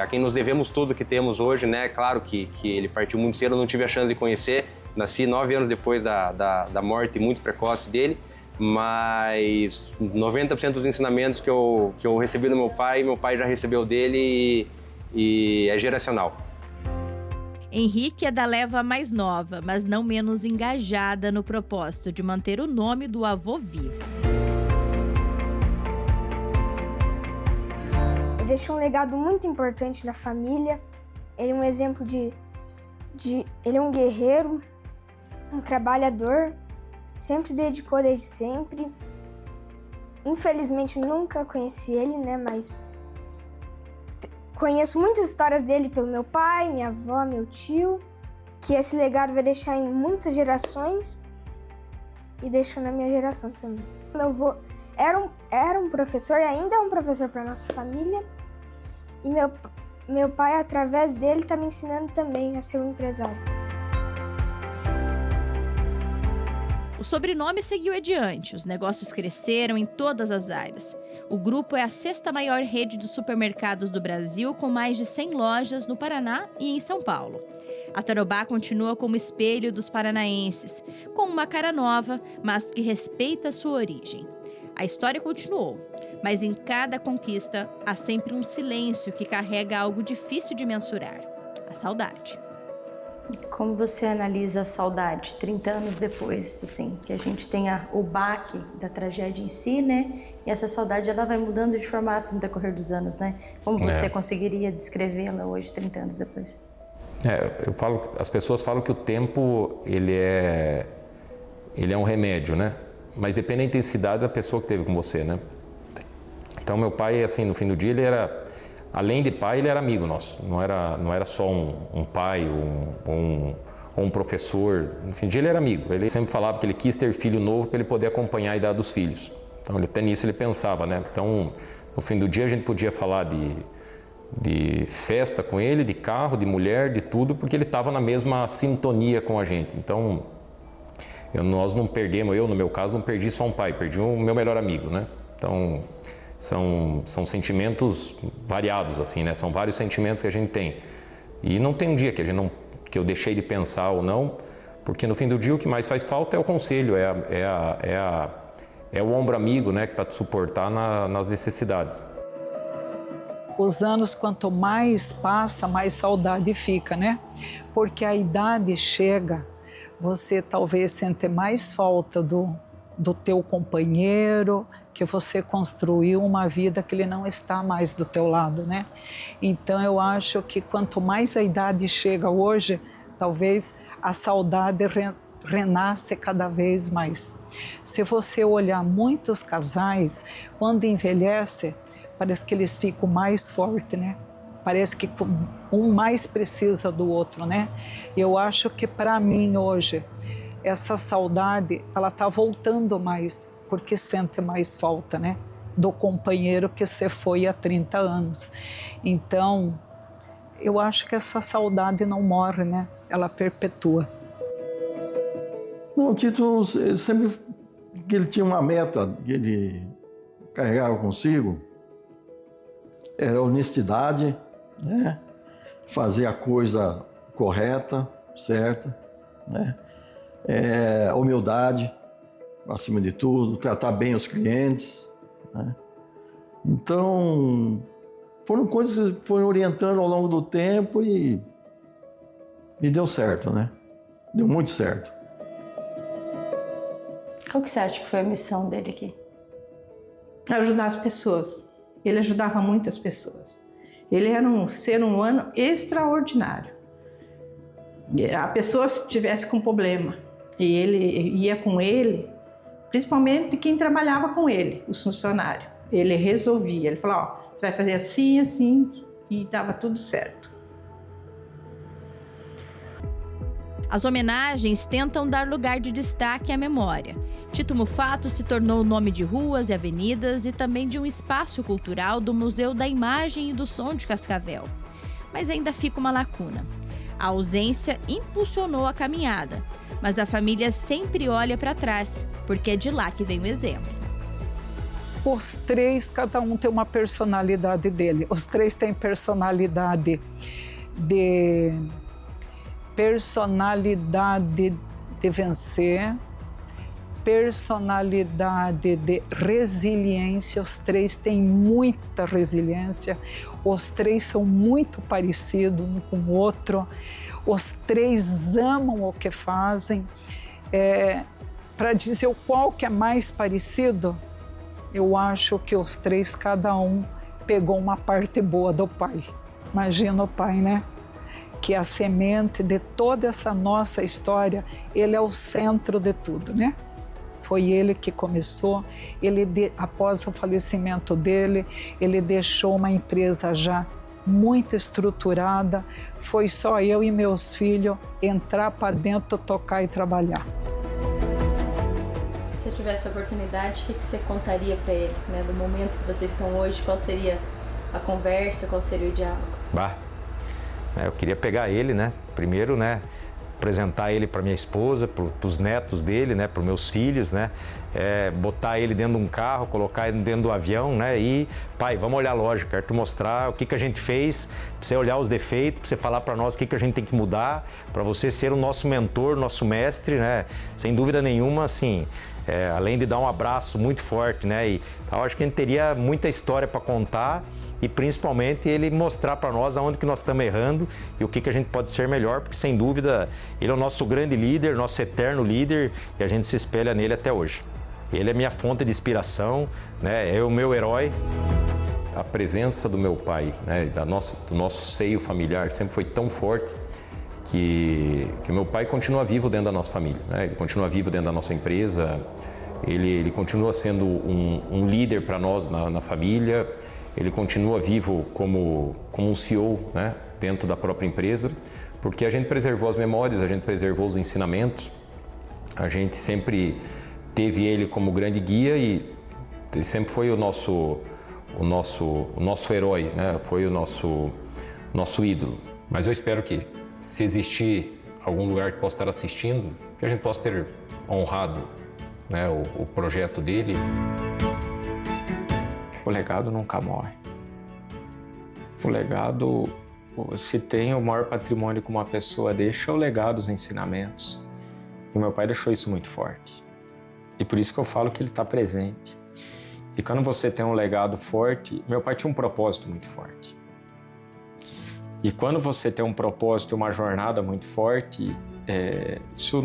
[SPEAKER 17] a quem nos devemos tudo que temos hoje, né? Claro que ele partiu muito cedo, eu não tive a chance de conhecer, nasci 9 anos depois da morte muito precoce dele, mas 90% dos ensinamentos que eu recebi do meu pai já recebeu dele e é geracional.
[SPEAKER 1] Henrique é da leva mais nova, mas não menos engajada no propósito de manter o nome do avô vivo.
[SPEAKER 18] Ele deixou um legado muito importante na família. Ele é um exemplo ele é um guerreiro, um trabalhador, sempre dedicou desde sempre. Infelizmente nunca conheci ele, né, mas conheço muitas histórias dele pelo meu pai, minha avó, meu tio, que esse legado vai deixar em muitas gerações e deixou na minha geração também. Meu avô era um professor e ainda é um professor para nossa família. E meu pai, através dele, está me ensinando também a ser um empresário.
[SPEAKER 1] O sobrenome seguiu adiante, os negócios cresceram em todas as áreas. O grupo é a 6ª maior rede de supermercados do Brasil, com mais de 100 lojas no Paraná e em São Paulo. A Tarobá continua como espelho dos paranaenses, com uma cara nova, mas que respeita sua origem. A história continuou, mas em cada conquista há sempre um silêncio que carrega algo difícil de mensurar: a saudade.
[SPEAKER 19] Como você analisa a saudade 30 anos depois, assim, que a gente tenha o baque da tragédia em si, né? E essa saudade ela vai mudando de formato no decorrer dos anos, né? Como você conseguiria descrevê-la hoje, 30 anos depois?
[SPEAKER 11] As pessoas falam que o tempo ele é um remédio, né? Mas depende da intensidade da pessoa que teve com você, né? Então meu pai, assim, no fim do dia ele era, além de pai, ele era amigo nosso. Não era só um pai ou um professor. No fim do dia ele era amigo. Ele sempre falava que ele quis ter filho novo para ele poder acompanhar a idade dos filhos. Então até nisso ele pensava, né? Então no fim do dia a gente podia falar de festa com ele, de carro, de mulher, de tudo, porque ele estava na mesma sintonia com a gente. Então nós não perdemos, eu no meu caso não perdi só um pai, perdi o meu melhor amigo, né? Então são sentimentos variados, assim, né? São vários sentimentos que a gente tem. E não tem um dia que eu deixei de pensar ou não, porque no fim do dia o que mais faz falta é o conselho, é o ombro amigo, né? Para te suportar nas necessidades.
[SPEAKER 8] Os anos, quanto mais passa, mais saudade fica, né? Porque a idade chega, você talvez sente mais falta do teu companheiro, que você construiu uma vida que ele não está mais do teu lado, né? Então eu acho que quanto mais a idade chega hoje, talvez a saudade renasce cada vez mais. Se você olhar muitos casais, quando envelhece, parece que eles ficam mais fortes, né? Parece que um mais precisa do outro, né? Eu acho que para mim hoje, essa saudade, ela está voltando mais, porque sente mais falta, né? Do companheiro que se foi há 30 anos. Então, eu acho que essa saudade não morre, né? Ela perpetua.
[SPEAKER 7] Não, o Tito sempre que ele tinha uma meta que ele carregava consigo, era honestidade, né? Fazer a coisa correta, certa, né? Humildade, acima de tudo, tratar bem os clientes, né? Então, foram coisas que foram orientando ao longo do tempo e deu certo, né? Deu muito certo.
[SPEAKER 19] Qual que você acha que foi a missão dele aqui?
[SPEAKER 4] Ajudar as pessoas. Ele ajudava muitas pessoas. Ele era um ser humano extraordinário. A pessoa se tivesse com problema e ele ia com ele, principalmente quem trabalhava com ele, os funcionários. Ele resolvia, ele falava, ó, você vai fazer assim, assim, e estava tudo certo.
[SPEAKER 1] As homenagens tentam dar lugar de destaque à memória. Tito Mufato se tornou nome de ruas e avenidas e também de um espaço cultural do Museu da Imagem e do Som de Cascavel. Mas ainda fica uma lacuna. A ausência impulsionou a caminhada, mas a família sempre olha para trás, porque é de lá que vem o exemplo.
[SPEAKER 8] Os três, cada um tem uma personalidade dele. Os três têm personalidade de vencer, personalidade de resiliência. Os três têm muita resiliência, os três são muito parecidos um com o outro, os três amam o que fazem. Para dizer qual que é mais parecido, eu acho que os três, cada um pegou uma parte boa do pai. Imagina o pai, né? Que a semente de toda essa nossa história, ele é o centro de tudo, né? Foi ele que começou, após o falecimento dele, ele deixou uma empresa já muito estruturada, foi só eu e meus filhos entrar para dentro, tocar e trabalhar.
[SPEAKER 19] você tivesse a oportunidade, o que você contaria para ele, né? Do momento que vocês estão hoje, qual seria a conversa, qual seria o diálogo?
[SPEAKER 2] Eu queria pegar ele, né? Primeiro, né? Apresentar ele para minha esposa, para os netos dele, né? Para os meus filhos, né? Botar ele dentro de um carro, colocar ele dentro do avião, né? E, pai, vamos olhar a loja, quero te mostrar o que a gente fez, para você olhar os defeitos, para você falar para nós o que a gente tem que mudar, para você ser o nosso mentor, nosso mestre, né? Sem dúvida nenhuma, assim, além de dar um abraço muito forte, né? E eu acho que a gente teria muita história para contar e principalmente ele mostrar para nós aonde que nós estamos errando e o que a gente pode ser melhor, porque sem dúvida ele é o nosso grande líder, nosso eterno líder e a gente se espelha nele até hoje. Ele é minha fonte de inspiração, né? É o meu herói.
[SPEAKER 11] A presença do meu pai, né, do nosso seio familiar sempre foi tão forte que meu pai continua vivo dentro da nossa família, né? Ele continua vivo dentro da nossa empresa, ele continua sendo um líder para nós na família. Ele continua vivo como um CEO, né, dentro da própria empresa, porque a gente preservou as memórias, a gente preservou os ensinamentos, a gente sempre teve ele como grande guia e sempre foi o nosso herói, né, foi o nosso ídolo. Mas eu espero que, se existir algum lugar que possa estar assistindo, que a gente possa ter honrado, né, o projeto dele.
[SPEAKER 3] O legado nunca morre. O legado, se tem o maior patrimônio que uma pessoa deixa, é o legado dos ensinamentos. E meu pai deixou isso muito forte. E por isso que eu falo que ele está presente. E quando você tem um legado forte, meu pai tinha um propósito muito forte. E quando você tem um propósito e uma jornada muito forte, isso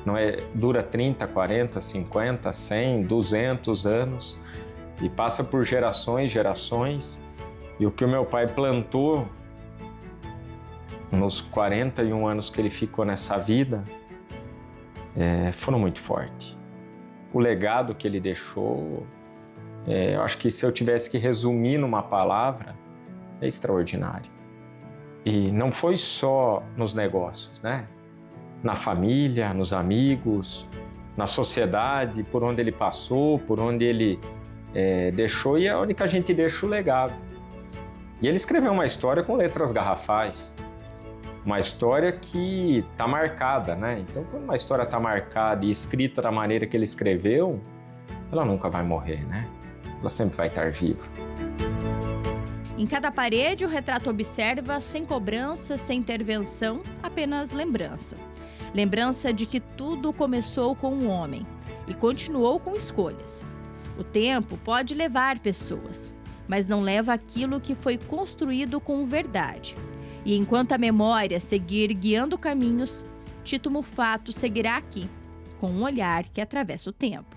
[SPEAKER 3] não dura 30, 40, 50, 100, 200 anos, e passa por gerações, e o que o meu pai plantou nos 41 anos que ele ficou nessa vida foram muito fortes. O legado que ele deixou, eu acho que se eu tivesse que resumir numa palavra, é extraordinário. E não foi só nos negócios, né? Na família, nos amigos, na sociedade, por onde ele passou, por onde ele deixou, e é onde que a gente deixa o legado. E ele escreveu uma história com letras garrafais, uma história que está marcada, né? Então, quando uma história está marcada e escrita da maneira que ele escreveu, ela nunca vai morrer, né? Ela sempre vai estar viva.
[SPEAKER 1] Em cada parede, o retrato observa, sem cobrança, sem intervenção, apenas lembrança. Lembrança de que tudo começou com um homem e continuou com escolhas. O tempo pode levar pessoas, mas não leva aquilo que foi construído com verdade. E enquanto a memória seguir guiando caminhos, Tito Mufato seguirá aqui, com um olhar que atravessa o tempo.